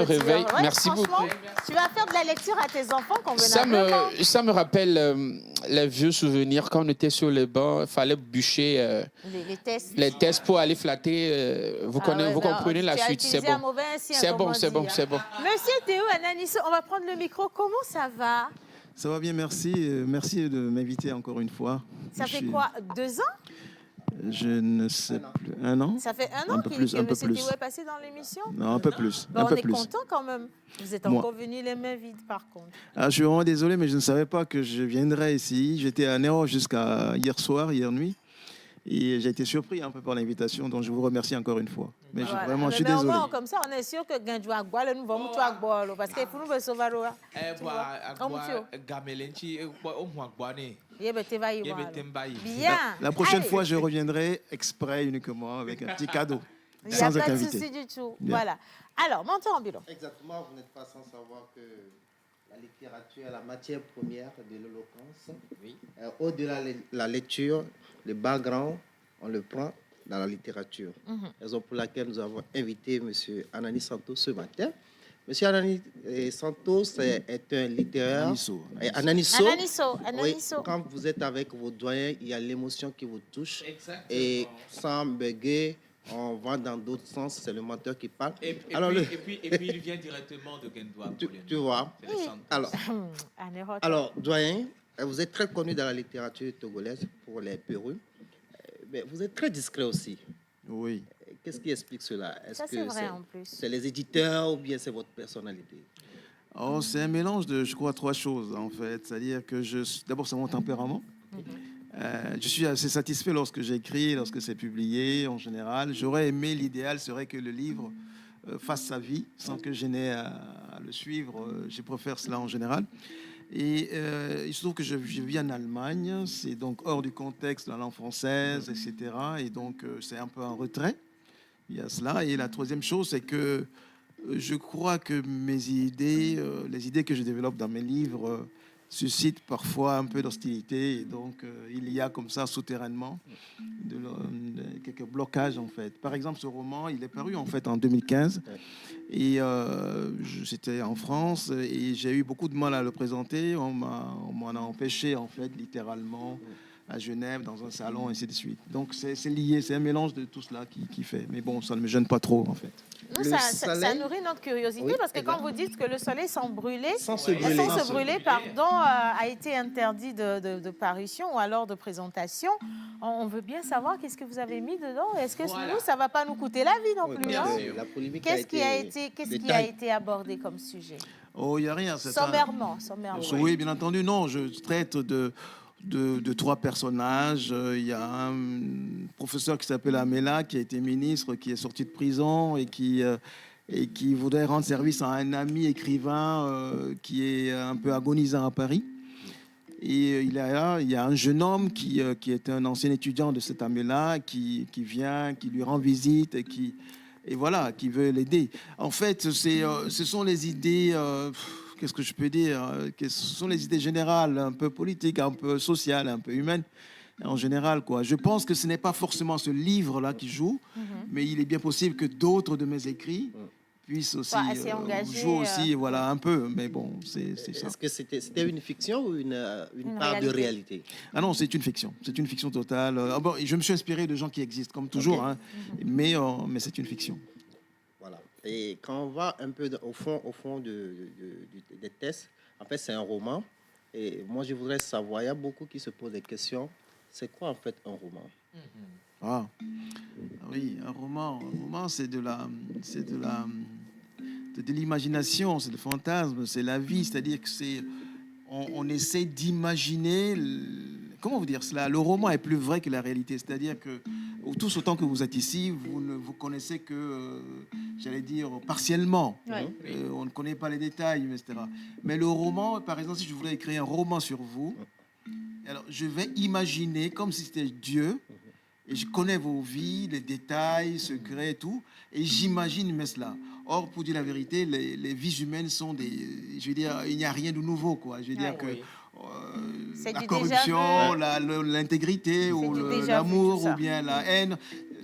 réveille. Ouais, merci beaucoup. Tu vas faire de la lecture à tes enfants convenablement. Ça me rappelle les vieux souvenirs quand on était sur les bancs, il fallait bûcher les tests pour aller flatter. Vous comprenez la suite, c'est bon. C'est bon. Monsieur Théo Ananisso, on va prendre le micro. Comment ça va? Ça va bien, merci. Merci de m'inviter encore une fois. Ça fait quoi, 2 ans? Je ne sais plus. 1 an? Ça fait 1 an que M. Théo est passé dans l'émission? Non, un peu plus. On est content quand même. Vous êtes encore venu les mains vides, par contre. Je suis vraiment désolé, mais je ne savais pas que je viendrais ici. J'étais à Néo jusqu'à hier nuit. Et j'ai été surpris un peu par l'invitation, donc je vous remercie encore une fois. Mais je suis désolé. Comme ça, on est sûr que Ganjoua Goual, nous vamos tout à Goual, parce qu'il faut nous sauver. La prochaine fois, je reviendrai exprès uniquement avec un petit cadeau, sans être invité. Il n'y a pas de souci du tout. Voilà. Alors, Mentor Ambulant. Exactement, vous n'êtes pas sans savoir que la littérature est la matière première de l'éloquence. Oui. Au-delà de la lecture, le background, on le prend dans la littérature. Raison pour laquelle nous avons invité M. Anani Santos ce matin. M. Anani Santos est un littéraire. Ananisso. Oui, quand vous êtes avec vos doyens, il y a l'émotion qui vous touche. Exactement. Et sans bugger, on va dans d'autres sens, c'est le menteur qui parle. Et puis il vient directement de Gendoua. Tu vois. Alors, doyen, vous êtes très connu dans la littérature togolaise pour les Pérus, mais vous êtes très discret aussi. Oui. Qu'est-ce qui explique cela? Est-ce que c'est les éditeurs ou bien c'est votre personnalité? C'est un mélange de, je crois, 3 choses en fait. C'est-à-dire que d'abord, c'est mon tempérament. Je suis assez satisfait lorsque j'écris, lorsque c'est publié en général. J'aurais aimé, l'idéal serait que le livre fasse sa vie sans que je n'ai à le suivre. Je préfère cela en général. Et il se trouve que je vis en Allemagne, c'est donc hors du contexte de la langue française, etc. Et donc c'est un peu un retrait. Il y a cela. Et la troisième chose, c'est que je crois que mes idées, les idées que je développe dans mes livres, suscite parfois un peu d'hostilité. Et donc, il y a comme ça, souterrainement, quelques blocages, en fait. Par exemple, ce roman, il est paru, en fait, en 2015. Et j'étais en France et j'ai eu beaucoup de mal à le présenter. On m'en a empêché, en fait, littéralement, à Genève, dans un salon, et ainsi de suite. Donc, c'est lié, c'est un mélange de tout cela qui fait. Mais bon, ça ne me gêne pas trop, en fait. Non, ça nourrit notre curiosité parce que quand vous dites que le soleil sans se brûler, a été interdit de parution ou alors de présentation, on veut bien savoir qu'est-ce que vous avez mis dedans. Est-ce que nous, ça ne va pas nous coûter la vie non plus, hein? La polémique Qu'est-ce qui a été abordé comme sujet? Oh, il n'y a rien. Sommairement. Oui, bien entendu, non. Je traite de trois personnages. Il y a un professeur qui s'appelle Amela, qui a été ministre, qui est sorti de prison et qui voudrait rendre service à un ami écrivain qui est un peu agonisant à Paris. Et il y a un jeune homme qui est un ancien étudiant de cet Amela qui vient, qui lui rend visite et qui veut l'aider. En fait, ce sont les idées... qu'est-ce que je peux dire? Ce sont les idées générales, un peu politiques, un peu sociales, un peu humaines, en général, quoi. Je pense que ce n'est pas forcément ce livre-là qui joue, mais il est bien possible que d'autres de mes écrits puissent aussi jouer aussi, voilà, un peu. Mais bon, c'est ça. Est-ce que c'était une fiction ou une part de réalité? Ah non, c'est une fiction. C'est une fiction totale. Bon, je me suis inspiré de gens qui existent, comme toujours, hein, mais c'est une fiction. Et quand on va un peu au fond des tests, en fait, c'est un roman. Et moi, je voudrais savoir, il y a beaucoup qui se posent des questions. C'est quoi, en fait, un roman? Ah oui, un roman, c'est de l'imagination, c'est le fantasme, c'est la vie. C'est-à-dire que on essaie d'imaginer... Comment vous dire cela? Le roman est plus vrai que la réalité. C'est-à-dire que tous autant que vous êtes ici, vous ne vous connaissez que, j'allais dire, partiellement. On ne connaît pas les détails, etc. Mais le roman, par exemple, si je voulais écrire un roman sur vous, alors je vais imaginer comme si c'était Dieu, et je connais vos vies, les détails, secrets et tout, et j'imagine mais cela. Or, pour dire la vérité, les vies humaines sont je veux dire, il n'y a rien de nouveau, quoi. Je veux dire que... la corruption, l'intégrité, ou l'amour, ou bien la haine,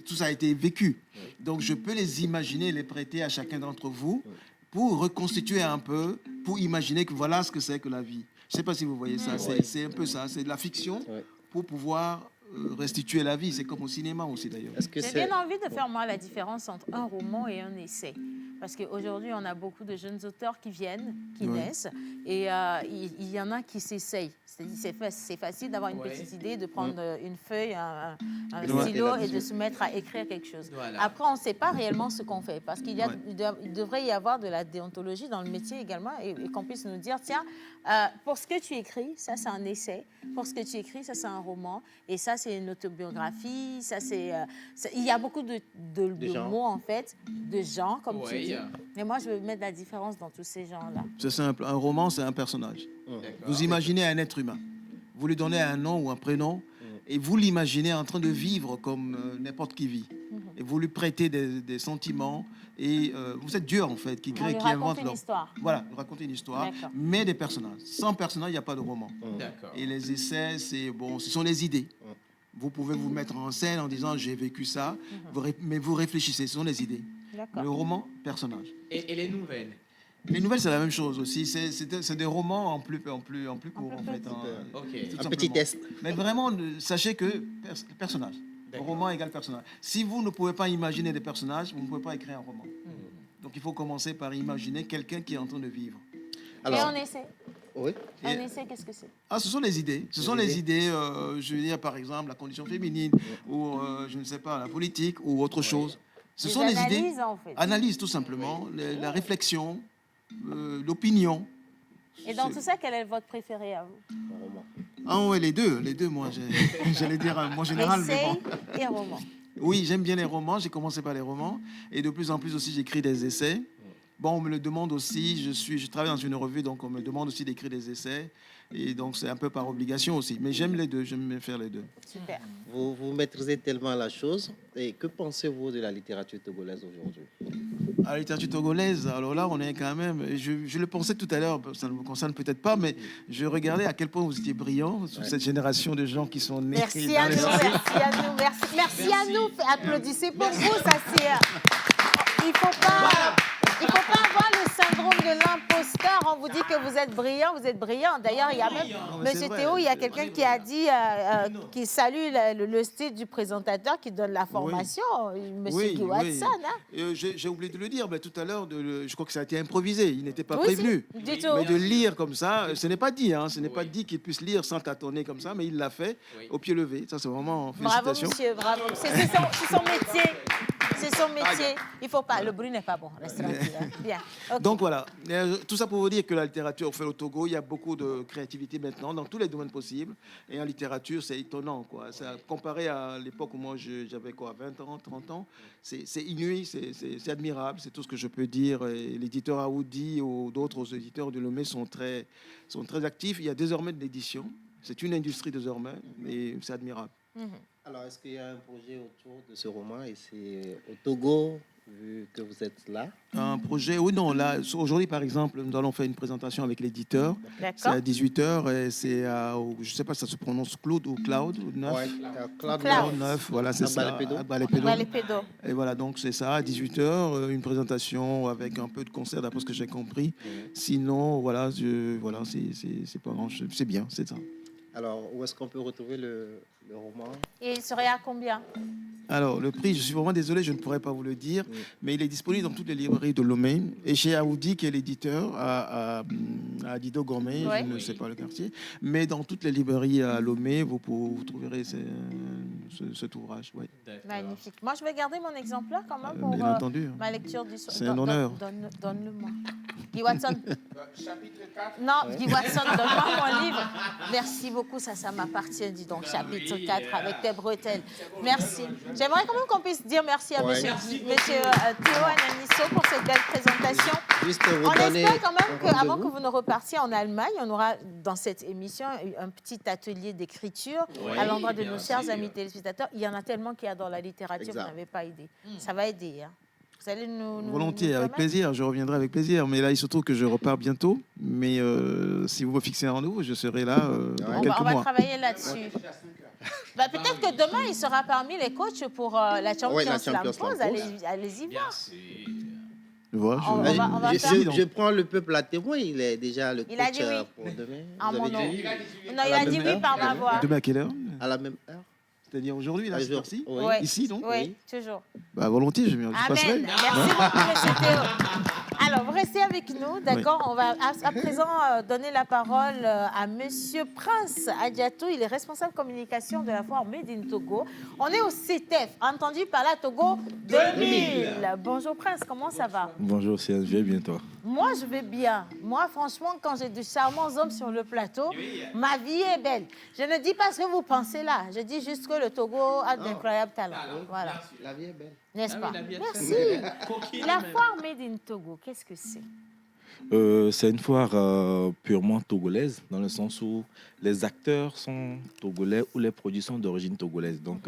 tout ça a été vécu. Donc je peux les imaginer, les prêter à chacun d'entre vous pour reconstituer un peu, pour imaginer que voilà ce que c'est que la vie. Je ne sais pas si vous voyez ça, c'est un peu ça, c'est de la fiction pour pouvoir restituer la vie. C'est comme au cinéma aussi d'ailleurs. J'ai bien envie de faire moi la différence entre un roman et un essai. Parce qu'aujourd'hui, on a beaucoup de jeunes auteurs qui viennent, qui naissent, et il y en a qui s'essayent. C'est facile d'avoir une petite idée, de prendre une feuille, un stylo et de se mettre à écrire quelque chose. Après, on ne sait pas réellement ce qu'on fait, parce qu'il devrait y avoir de la déontologie dans le métier également, et qu'on puisse nous dire, tiens, pour ce que tu écris, ça c'est un essai, pour ce que tu écris, ça c'est un roman, et ça c'est une autobiographie, ça c'est... il y a beaucoup de mots, en fait, de gens, comme tu dis. Mais moi, je veux mettre la différence dans tous ces gens-là. C'est simple. Un roman, c'est un personnage. Vous imaginez un être humain. Vous lui donnez un nom ou un prénom et vous l'imaginez en train de vivre comme n'importe qui vit. Et vous lui prêtez des sentiments. Et vous êtes Dieu, en fait, qui crée, qui invente une histoire. Voilà, vous racontez une histoire, mais des personnages. Sans personnages, il n'y a pas de roman. Et les essais, ce sont les idées. Vous pouvez vous mettre en scène en disant j'ai vécu ça, mais vous réfléchissez, ce sont les idées. Le roman, personnage. Et les nouvelles? Les nouvelles, c'est la même chose aussi. C'est des romans en plus court, en fait. Un petit test. Mais vraiment, sachez que personnage. Roman égale personnage. Si vous ne pouvez pas imaginer des personnages, vous ne pouvez pas écrire un roman. Donc il faut commencer par imaginer quelqu'un qui est en train de vivre. Alors, et on essaie. Oui. Un essai, qu'est-ce que c'est? Ce sont les idées. Ce sont les idées, je veux dire, par exemple, la condition féminine, ou je ne sais pas, la politique, ou autre chose. Ce sont les idées. En fait. Analyse, tout simplement, la réflexion, l'opinion. Et dans tout ça, quel est votre préféré à vous? Ah ouais, les deux, moi, j'allais dire en général. Essai mais bon. et roman. Oui, j'aime bien les romans, j'ai commencé par les romans, et de plus en plus aussi, j'écris des essais. Bon, on me le demande aussi, je travaille dans une revue, donc on me demande aussi d'écrire des essais, et donc c'est un peu par obligation aussi. Mais j'aime les deux, j'aime faire les deux. Super. Vous maîtrisez tellement la chose, et que pensez-vous de la littérature togolaise aujourd'hui? à la littérature togolaise, alors là, on est quand même... Je le pensais tout à l'heure, ça ne vous concerne peut-être pas, mais je regardais à quel point vous étiez brillant sur cette génération de gens qui sont nés... Merci à nous, merci à nous, merci à nous. Applaudissez pour vous, ça c'est... Il ne faut pas avoir le syndrome de l'imposteur. On vous dit que vous êtes brillant, vous êtes brillant. D'ailleurs, il y a même, Monsieur Théo, il y a quelqu'un qui a dit, qui salue le style du présentateur qui donne la formation, Monsieur Guy Watson. Hein? J'ai oublié de le dire, mais tout à l'heure, je crois que ça a été improvisé. Il n'était pas prévenu. Du tout. Mais de lire comme ça, ce n'est pas dit. Hein, ce n'est pas dit qu'il puisse lire sans tâtonner comme ça, mais il l'a fait au pied levé. Ça, c'est vraiment félicitations. Bravo, monsieur, bravo. C'est son métier. C'est son métier. Il ne faut pas. Le bruit n'est pas bon. Reste tranquille. Hein. Bien. Okay. Donc voilà. Tout ça pour vous dire que la littérature fait au Togo, il y a beaucoup de créativité maintenant dans tous les domaines possibles. Et en littérature, c'est étonnant, quoi. Ça, comparé à l'époque où moi j'avais quoi, 20 ans, 30 ans, c'est inouï, c'est admirable, c'est tout ce que je peux dire. Et l'éditeur Aoudi ou d'autres éditeurs de Lomé sont très actifs. Il y a désormais de l'édition. C'est une industrie désormais, et c'est admirable. Alors, est-ce qu'il y a un projet autour de ce roman et c'est au Togo, vu que vous êtes là? Un projet, oui, non. Là, aujourd'hui, par exemple, nous allons faire une présentation avec l'éditeur. C'est à 18h et c'est à, je ne sais pas si ça se prononce Claude ou Cloud ou 9. Ouais, Cloud 9, voilà, c'est ça. À Balépédo. Et voilà, donc c'est ça, à 18h, une présentation avec un peu de concert, d'après ce que j'ai compris. Sinon, voilà, c'est pas grand chose. C'est bien, c'est ça. Alors, où est-ce qu'on peut retrouver le roman? Et il serait à combien? Alors, le prix, je suis vraiment désolé, je ne pourrais pas vous le dire, mais il est disponible dans toutes les librairies de Lomé et chez Aoudi, qui est l'éditeur, à Dido Gourmet, je ne sais pas le quartier, mais dans toutes les librairies à Lomé, vous trouverez cet ouvrage. Ouais. Magnifique. Moi, je vais garder mon exemplaire quand même pour bien entendu, ma lecture du soir. C'est un honneur. Donne-le-moi. Guy Watson. Non, Guy Watson, donne-moi mon livre. Merci beaucoup, ça m'appartient, dis donc. Chapitre 4 avec tes bretelles. Merci. J'aimerais quand même qu'on puisse dire merci à monsieur Théo Ananisso pour cette belle présentation. On espère quand même qu'avant que vous ne repartiez en Allemagne, on aura dans cette émission un petit atelier d'écriture à l'endroit de nos chers amis téléspectateurs. Il y en a tellement qui adorent la littérature, vous n'avez pas idée. Ça va aider. Hein. Vous allez nous volontiers, avec plaisir, je reviendrai avec plaisir. Mais là, il se trouve que je repars bientôt. Mais si vous me fixez un rendez-vous, je serai là dans quelques mois. On va travailler là-dessus. Peut-être que demain, il sera parmi les coachs pour la Champions Slam Pose. Allez-y voir. Je prends le peuple à témoin. Il est déjà le coach pour demain. Vous avez dit oui? Non, il a dit oui par ma voix. Demain à quelle heure? À la même heure. C'est-à-dire aujourd'hui, là, c'est oui. Ici, donc? Oui, toujours. Volontiers, je passerai. Merci beaucoup, monsieur Théo. Alors, vous restez avec nous, d'accord? On va à présent donner la parole à monsieur Prince Adjatou. Il est responsable communication de la foire Made in Togo. On est au CETEF, entendu par la Togo 2000. Bonjour Prince, comment ça va? Bonjour, je vais bien, toi? Moi, je vais bien. Moi, franchement, quand j'ai de charmants hommes sur le plateau, ma vie est belle. Je ne dis pas ce que vous pensez là. Je dis juste que le Togo a d'incroyables talents. Voilà. La vie est belle. N'est-ce pas? Merci. La foire Made in Togo, qu'est-ce que c'est? C'est une foire purement togolaise, dans le sens où les acteurs sont togolais ou les produits sont d'origine togolaise. Donc,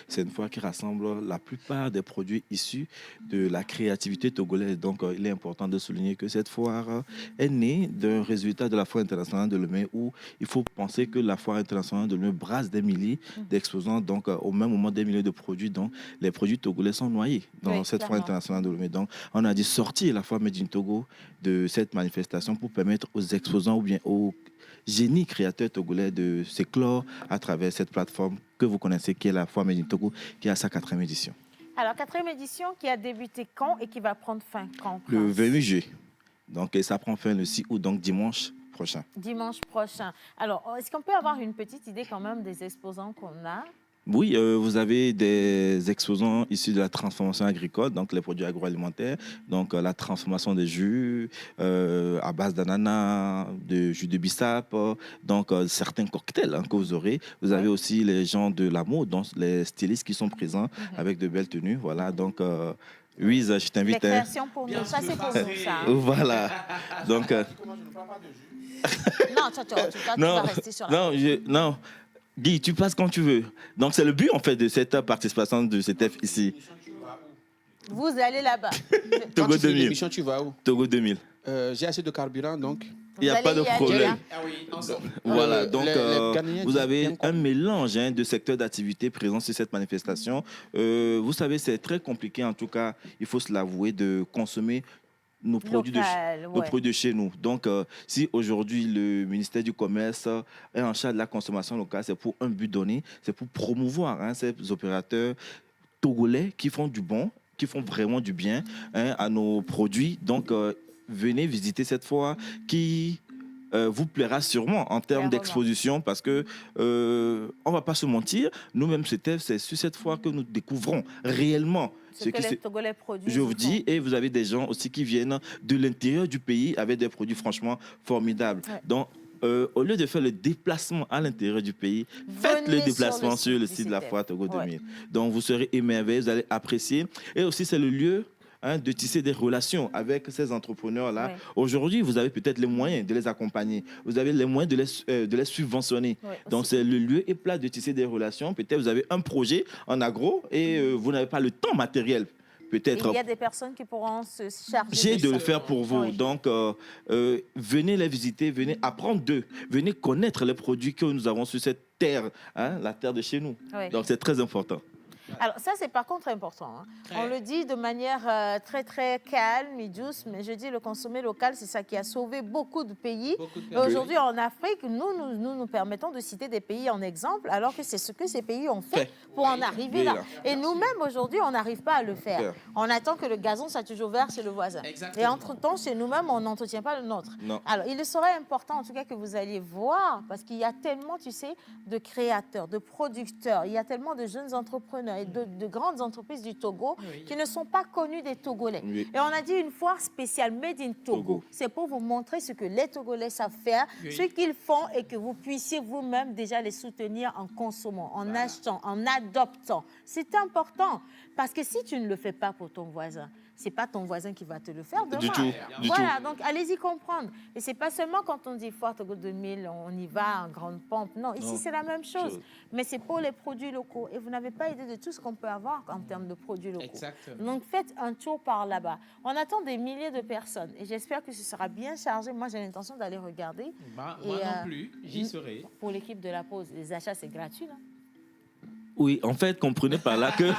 c'est une foire qui rassemble la plupart des produits issus de la créativité togolaise. Donc, il est important de souligner que cette foire est née d'un résultat de la foire internationale de Lomé, où il faut penser que la foire internationale de Lomé brasse des milliers d'exposants. Donc, au même moment, des milliers de produits. Donc, les produits togolais sont noyés dans cette foire internationale de Lomé. Donc, on a dû sortir la foire Made in Togo de cette manifestation pour permettre aux exposants ou bien aux génies créateurs togolais de s'éclore à travers cette plateforme que vous connaissez, qui est la foire Made in Togo, qui a sa 4e édition. Alors, 4e édition qui a débuté quand et qui va prendre fin quand? Le 28 juillet. Donc, et ça prend fin le 6 août, donc dimanche prochain. Dimanche prochain. Alors, est-ce qu'on peut avoir une petite idée quand même des exposants qu'on a? Oui, vous avez des exposants issus de la transformation agricole, donc les produits agroalimentaires, donc la transformation des jus à base d'ananas, de jus de bissap, donc certains cocktails que vous aurez. Vous avez aussi les gens de la mode, donc les stylistes qui sont présents avec de belles tenues. Voilà, donc oui, je t'invite. Les créations pour nous, ça c'est pour nous, ça. Voilà, donc. Non, tu vas rester sur la. Non. Guy, tu passes quand tu veux. Donc, c'est le but, en fait, de cette participation de CETEF ici. Vous allez là-bas. Togo Quand tu fais 2000. l'émission, tu vas où? Togo 2000. J'ai assez de carburant, donc. Il n'y a pas de problème. Ah oui, ensemble. Voilà, donc les Ghanéens vous avez viennent un mélange de secteurs d'activité présents sur cette manifestation. Vous savez, c'est très compliqué, en tout cas, il faut se l'avouer, de consommer nos produits, nos produits de chez nous. Donc, si aujourd'hui le ministère du Commerce est en charge de la consommation locale, c'est pour un but donné, c'est pour promouvoir ces opérateurs togolais qui font du bon, qui font vraiment du bien à nos produits. Donc, venez visiter cette foire qui vous plaira sûrement en termes d'exposition parce que on va pas se mentir, nous-mêmes c'est sur cette foire que nous découvrons réellement ce que les Togolais produisent. Je vous dis, et vous avez des gens aussi qui viennent de l'intérieur du pays avec des produits franchement formidables. Ouais. Donc, au lieu de faire le déplacement à l'intérieur du pays, faites le déplacement sur le site de la foire Togo 2000. Donc, vous serez émerveillés, vous allez apprécier. Et aussi, c'est le lieu de tisser des relations avec ces entrepreneurs-là. Aujourd'hui, vous avez peut-être les moyens de les accompagner. Vous avez les moyens de les subventionner. Donc, c'est le lieu et plat de tisser des relations. Peut-être vous avez un projet en agro et vous n'avez pas le temps matériel. Peut-être. Il y a des personnes qui pourront se charger de le faire pour vous. Donc, venez les visiter, venez apprendre d'eux, venez connaître les produits que nous avons sur cette terre, la terre de chez nous. Donc, c'est très important. Alors ça, c'est par contre important. On le dit de manière très, très calme et douce, mais je dis le consommer local, c'est ça qui a sauvé beaucoup de pays. Et aujourd'hui, en Afrique, nous permettons de citer des pays en exemple, alors que c'est ce que ces pays ont fait pour en arriver là. Et nous-mêmes, aujourd'hui, on n'arrive pas à le faire. On attend que le gazon soit toujours vert chez le voisin. Exactement. Et entre-temps, chez nous-mêmes, on n'entretient pas le nôtre. Non. Alors, il serait important, en tout cas, que vous alliez voir, parce qu'il y a tellement, tu sais, de créateurs, de producteurs, il y a tellement de jeunes entrepreneurs et de grandes entreprises du Togo qui ne sont pas connues des Togolais. Et on a dit une foire spéciale Made in Togo. C'est pour vous montrer ce que les Togolais savent faire, ce qu'ils font et que vous puissiez vous-même déjà les soutenir en consommant, en achetant, en adoptant. C'est important parce que si tu ne le fais pas pour ton voisin, c'est pas ton voisin qui va te le faire demain. Du tout. Voilà, donc allez-y comprendre. Et c'est pas seulement quand on dit Foire Togo 2000, on y va en grande pompe. Non, ici c'est la même chose. Mais c'est pour les produits locaux. Et vous n'avez pas idée de tout ce qu'on peut avoir en termes de produits locaux. Exactement. Donc faites un tour par là-bas. On attend des milliers de personnes. Et j'espère que ce sera bien chargé. Moi, j'ai l'intention d'aller regarder. Moi non plus, j'y serai. Pour l'équipe de la pause, les achats, c'est gratuit, là. Oui, en fait, comprenez par là que... la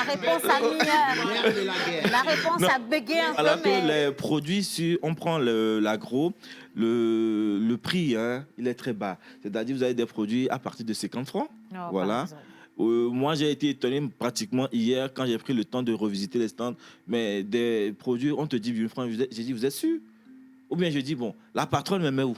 réponse a mis... La réponse a bégayé un peu, alors que les produits, on prend l'agro, le prix, il est très bas. C'est-à-dire vous avez des produits à partir de 50 francs. Oh, voilà. Moi, j'ai été étonné pratiquement hier quand j'ai pris le temps de revisiter les stands. Mais des produits, on te dit 8 francs. J'ai dit, vous êtes sûr? Ou bien je dis, bon, la patronne me met où?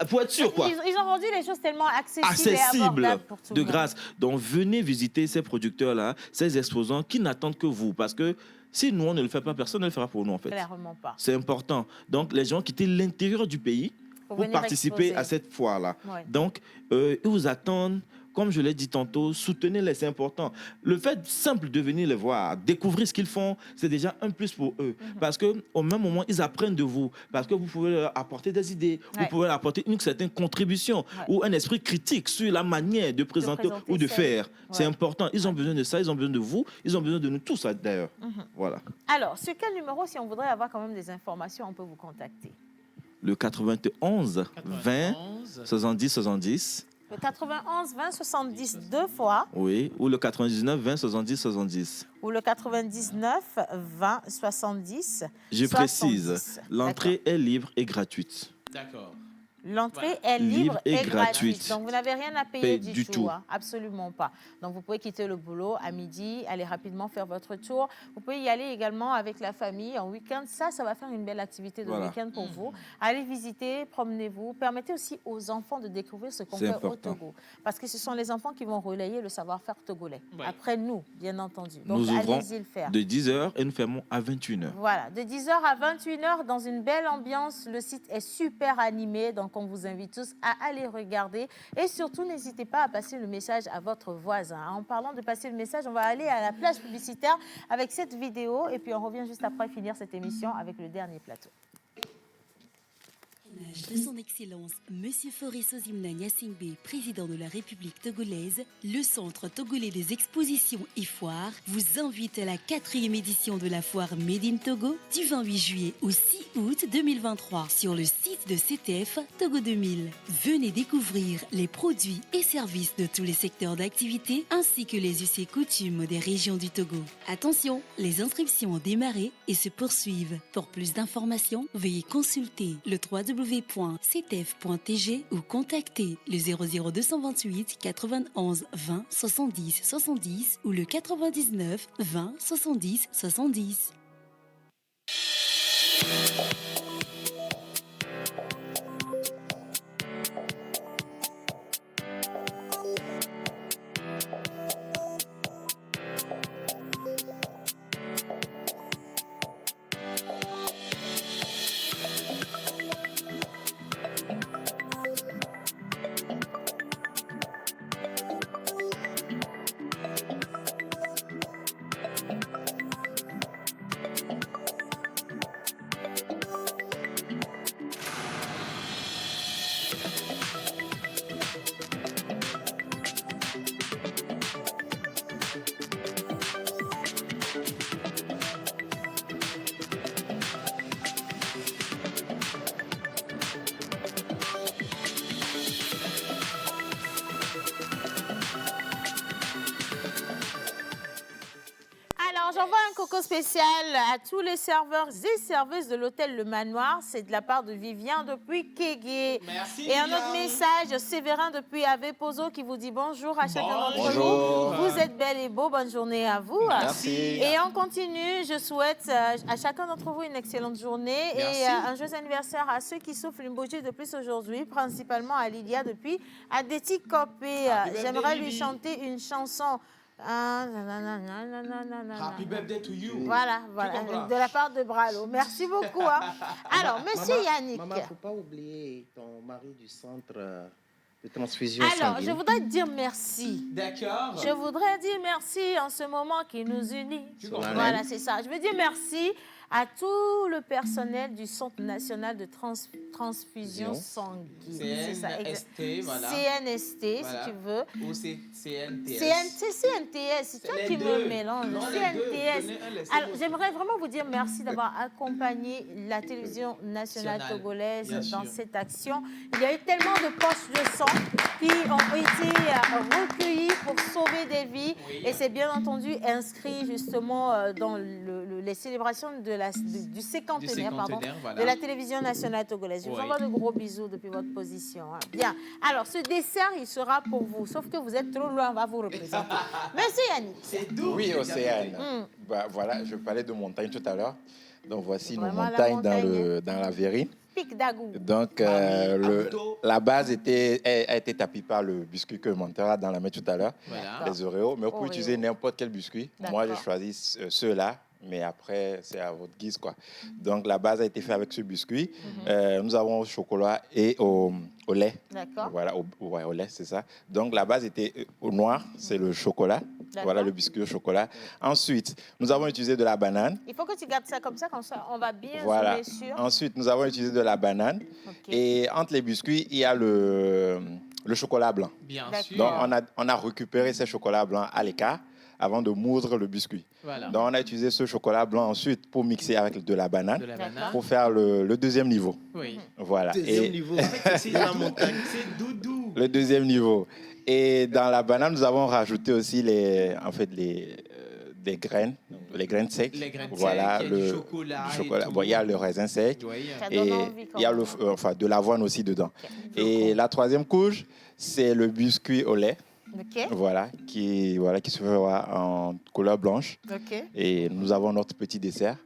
Pour être sûr, quoi. Ils ont rendu les choses tellement accessibles et abordables pour tout de le monde. grâce. Donc, venez visiter ces producteurs-là, ces exposants qui n'attendent que vous. Parce que si nous, on ne le fait pas, personne ne le fera pour nous, en fait. Clairement pas. C'est important. Donc, les gens quitter l'intérieur du pays pour participer à cette foire-là. Ouais. Donc, ils vous attendent. Comme je l'ai dit tantôt, soutenez-les, c'est important. Le fait simple de venir les voir, découvrir ce qu'ils font, c'est déjà un plus pour eux. Parce qu'au même moment, ils apprennent de vous. Parce que vous pouvez leur apporter des idées, vous pouvez leur apporter une certaine contribution ou un esprit critique sur la manière de présenter ou de faire. C'est important. Ils ont besoin de ça, ils ont besoin de vous, ils ont besoin de nous tous d'ailleurs. Voilà. Alors, sur quel numéro, si on voudrait avoir quand même des informations, on peut vous contacter? Le 91 20 70 70. Le 91 20 70 deux fois. Oui, ou le 99 20 70 70. Ou le 99 20 70. Je précise, l'entrée est libre et gratuite. D'accord. L'entrée est libre et gratuite. Donc, vous n'avez rien à payer du tout. Absolument pas. Donc, vous pouvez quitter le boulot à midi, aller rapidement faire votre tour. Vous pouvez y aller également avec la famille en week-end. Ça va faire une belle activité de week-end pour vous. Allez visiter, promenez-vous. Permettez aussi aux enfants de découvrir ce qu'on fait au Togo. Parce que ce sont les enfants qui vont relayer le savoir-faire togolais. Après nous, bien entendu. Donc, nous ouvrons allez-y le faire. De 10h et nous fermons à 21h. Voilà, de 10h à 21h dans une belle ambiance. Le site est super animé. Donc, on vous invite tous à aller regarder et surtout n'hésitez pas à passer le message à votre voisin. En parlant de passer le message, on va aller à la plage publicitaire avec cette vidéo et puis on revient juste après finir cette émission avec le dernier plateau. De son Excellence, Monsieur Faure Sozimna Gnassingbé, président de la République togolaise, le Centre togolais des expositions et foires vous invite à la 4e édition de la foire Made in Togo du 28 juillet au 6 août 2023 sur le site de CTF Togo 2000. Venez découvrir les produits et services de tous les secteurs d'activité ainsi que les us et coutumes des régions du Togo. Attention, les inscriptions ont démarré et se poursuivent. Pour plus d'informations, veuillez consulter le www.ctf.tg ou contacter le 00228 91 20 70 70 ou le 99 20 70 70. J'envoie un coco spécial à tous les serveurs et serveuses de l'hôtel Le Manoir. C'est de la part de Vivien depuis Kégué. Merci. Et un autre message, Séverin depuis Avepozo qui vous dit bonjour à chacun d'entre Bonjour. vous. Vous êtes belles et beaux. Bonne journée à vous. Merci. Et on continue. Je souhaite à chacun d'entre vous une excellente journée. Merci. Et un joyeux anniversaire à ceux qui souffrent une bougie de plus aujourd'hui, principalement à Lydia depuis Adeti Kopé. J'aimerais lui chanter une chanson. Happy birthday to you. Voilà, de la part de Bralo. Merci beaucoup. Alors, monsieur Yannick. Maman, il ne faut pas oublier ton mari du centre de transfusion Alors, sanguine. je voudrais te dire merci. D'accord. Je voudrais dire merci en ce moment qui nous unit. Voilà, c'est ça. Je veux dire merci à tout le personnel du Centre national de transfusion sanguine. C'est ça, CNST, voilà. CNST, Voilà. si tu veux. Ou c'est CNTS. CNTS, c'est toi Les qui deux. me mélanges. Non, les deux. CNTS. Donnez un, laissez Alors, l'autre. j'aimerais vraiment vous dire merci d'avoir accompagné la télévision nationale Nationale, togolaise bien dans sûr. cette action. Il y a eu tellement de poches de sang qui ont été recueillies pour sauver des vies. Oui. Et c'est bien entendu inscrit justement dans les célébrations du cinquantenaire, voilà. de la télévision nationale togolaise. Je vous Oui. envoie de gros bisous depuis votre position. Bien. Alors, ce dessert, il sera pour vous. Sauf que vous êtes trop loin, on va vous représenter. Monsieur Yannick. C'est doux. Oui, Océane. Mm. Bah, voilà, je parlais de montagne tout à l'heure. Donc voici nos Vraiment, la montagnes montagne. dans la Verrine. Pic d'Agou. Donc la base a été tapie par le biscuit que Monteur a dans la main tout à l'heure, Voilà. les Oreos. Mais vous pouvez Oreo. utiliser n'importe quel biscuit. Moi, j'ai choisi ceux-là. Mais après, c'est à votre guise, quoi. Donc, la base a été faite avec ce biscuit. Nous avons au chocolat et au lait. D'accord. Voilà, au lait, c'est ça. Donc, la base était au noir, c'est le chocolat. Voilà, le biscuit au chocolat. Ensuite, nous avons utilisé de la banane. Il faut que tu gardes ça, comme ça on va bien Voilà. zoomer sur. Ensuite, nous avons utilisé de la banane. Ok. Et entre les biscuits, il y a le chocolat blanc. Bien D'accord. sûr. Donc, on a récupéré ces chocolats blancs à l'écart avant de moudre le biscuit. Voilà. Donc, on a utilisé ce chocolat blanc ensuite pour mixer avec de la banane, De la banane. pour faire le deuxième niveau. Oui. Voilà. Deuxième Et niveau. C'est la doudou. montagne. C'est doudou. le deuxième niveau. Et dans la banane, nous avons rajouté aussi des graines, les graines secs. Les graines voilà, secs, il y a du chocolat et tout. Bon, il y a le raisin sec. Oui. Ça Et donne envie, il y a quand même. de l'avoine aussi dedans. Et la troisième couche, c'est le biscuit au lait. OK. Voilà, qui se fera en couleur blanche. OK. Et nous avons notre petit dessert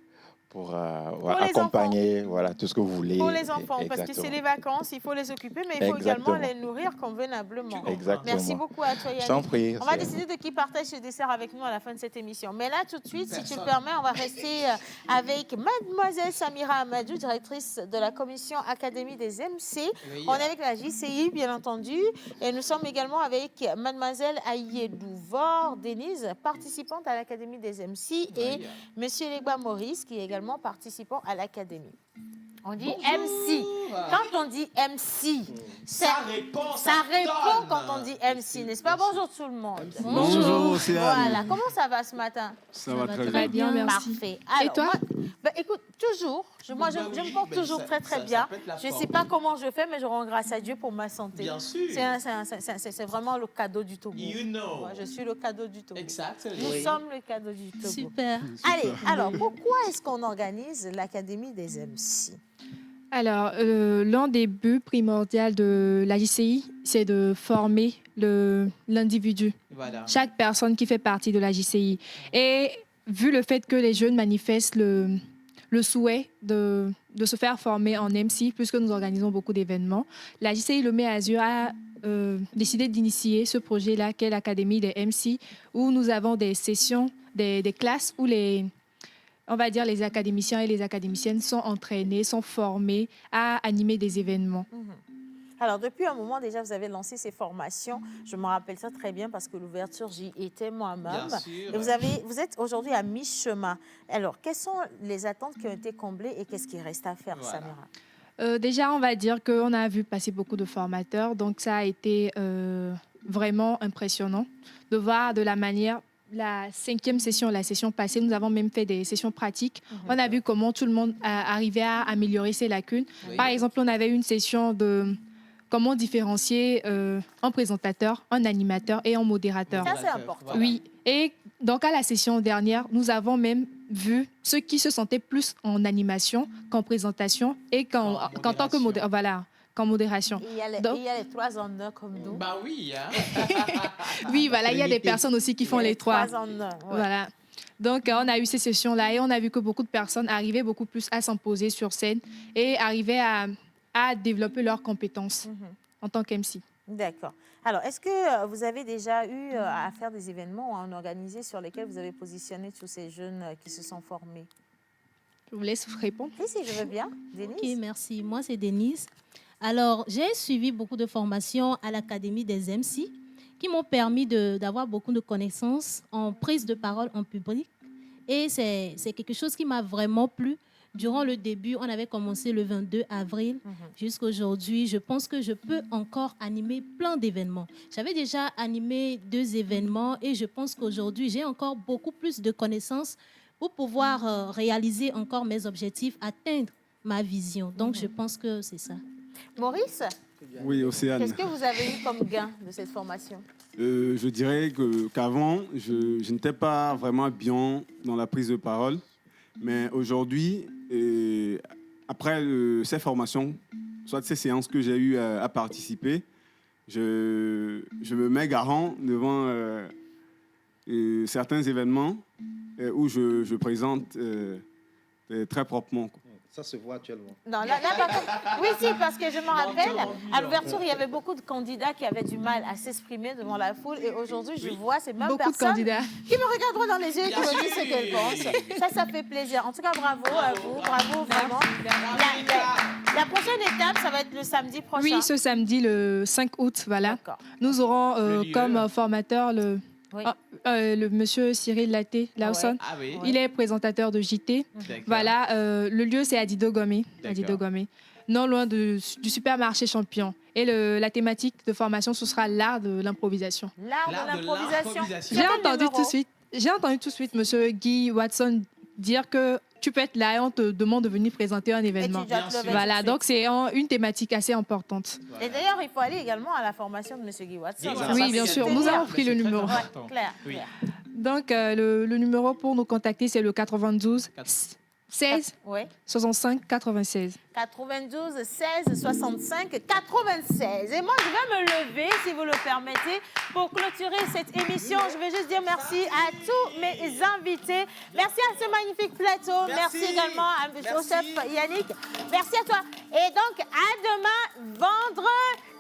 pour les accompagner tout ce que vous voulez. Pour les enfants, parce que Exactement. c'est les vacances, il faut les occuper, mais il faut également Exactement. les nourrir convenablement. Exactement. Merci beaucoup à toi, Je Yannick. t'en prie. On va décider de qui partage ce dessert avec nous à la fin de cette émission. Mais là, tout de suite, si tu le permets, on va rester avec mademoiselle Samira Amadou, directrice de la commission Académie des MC. Oui. On est avec la JCI, bien entendu. Et nous sommes également avec mademoiselle Aïedou Vore Denise, participante à l'Académie des MC, et monsieur Legba Maurice, qui est également participant à l'Académie. On dit MC. Quand on dit MC, Ça répond quand on dit MC, n'est-ce pas? Bonjour tout le monde. Bonjour, Océane. Voilà, comment ça va ce matin? Ça va très Très bien, merci. Parfait. Et toi? Moi, écoute, toujours. Je me porte toujours très bien. Je ne sais pas comment je fais, mais je rends grâce à Dieu pour ma santé. Bien sûr. C'est vraiment le cadeau du Togo. You know. Moi, je suis le cadeau du Togo. Exactement. Nous sommes le cadeau du Togo. Super. Allez, alors, pourquoi est-ce qu'on organise l'Académie des MC? Alors, l'un des buts primordiaux de la JCI, c'est de former l'individu, Voilà. chaque personne qui fait partie de la JCI. Et vu le fait que les jeunes manifestent le souhait de se faire former en MC, puisque nous organisons beaucoup d'événements, la JCI Le Mai Azur a décidé d'initier ce projet-là, qu'est l'Académie des MC, où nous avons des sessions, des classes où on va dire les académiciens et les académiciennes sont entraînés, sont formés à animer des événements. Alors, depuis un moment déjà, vous avez lancé ces formations. Je me rappelle ça très bien parce que l'ouverture, j'y étais moi-même. Bien sûr. Et vous êtes aujourd'hui à mi-chemin. Alors, quelles sont les attentes qui ont été comblées et qu'est-ce qui reste à faire, Voilà. Samira? Déjà, on va dire qu'on a vu passer beaucoup de formateurs, donc ça a été vraiment impressionnant de voir de la manière. La 5e session, la session passée, nous avons même fait des sessions pratiques. On a vu comment tout le monde arrivait à améliorer ses lacunes. Oui. Par exemple, on avait une session de comment différencier un présentateur, un animateur et un modérateur. Ça, c'est important. Voilà. Oui, et donc à la session dernière, nous avons même vu ceux qui se sentaient plus en animation qu'en présentation et qu'en tant que modérateur. Voilà, qu'en modération. Il y a les 3 en 1 comme nous. Bah oui, hein. Oui, voilà, il y a des personnes aussi qui font les 3. 3 en 1. Ouais. Voilà. Donc, on a eu ces sessions-là et on a vu que beaucoup de personnes arrivaient beaucoup plus à s'imposer sur scène et arrivaient à développer leurs compétences en tant qu'MC. D'accord. Alors, est-ce que vous avez déjà eu à faire des événements ou à en organiser sur lesquels vous avez positionné tous ces jeunes qui se sont formés? Je vous laisse répondre. Si, je veux bien. Denise? Ok, Merci. Moi, c'est Denise. Alors, j'ai suivi beaucoup de formations à l'Académie des MC qui m'ont permis d'avoir beaucoup de connaissances en prise de parole en public. Et c'est quelque chose qui m'a vraiment plu. Durant le début, on avait commencé le 22 avril. Jusqu'à aujourd'hui, je pense que je peux encore animer plein d'événements. J'avais déjà animé 2 événements et je pense qu'aujourd'hui, j'ai encore beaucoup plus de connaissances pour pouvoir réaliser encore mes objectifs, atteindre ma vision. Donc, je pense que c'est ça. Maurice? Oui, Océane. Qu'est-ce que vous avez eu comme gain de cette formation? Je dirais qu'avant, je n'étais pas vraiment bien dans la prise de parole. Mais aujourd'hui, après ces formations, soit ces séances que j'ai eu à participer, je me mets garant devant certains événements où je présente très proprement. Ça se voit actuellement. Non, là, oui, si, parce que je me rappelle, à l'ouverture, il y avait beaucoup de candidats qui avaient du mal à s'exprimer devant la foule. Et aujourd'hui, je vois ces mêmes Beaucoup de personnes candidats. qui me regarderont dans les yeux et qui me disent ce qu'elles pensent. Ça fait plaisir. En tout cas, bravo à vous. Bravo, vraiment. La prochaine étape, ça va être le samedi prochain. Oui, ce samedi, le 5 août, voilà. Nous aurons comme formateur le monsieur Cyril Laté-Lawson. Ah oui. Il est présentateur de JT. Voilà, le lieu, c'est à Dido Gomé. Non loin du supermarché Champion. Et la thématique de formation, ce sera l'art de l'improvisation. L'art de l'improvisation. J'ai entendu tout de suite monsieur Guy Watson dire que tu peux être là et on te demande de venir présenter un événement. Voilà, donc c'est une thématique assez importante. Et d'ailleurs, il faut aller également à la formation de monsieur Guy Watson. Oui, bien sûr. Nous avons pris le numéro. Claire. Donc, le numéro pour nous contacter, c'est le 92 16 65 96. 92 16 65 96. Et moi, je vais me lever, si vous le permettez, pour clôturer cette émission. Je vais juste dire merci à tous mes invités. Merci à ce magnifique plateau. Merci également au chef Yannick. Merci à toi. Et donc, à demain, vendredi.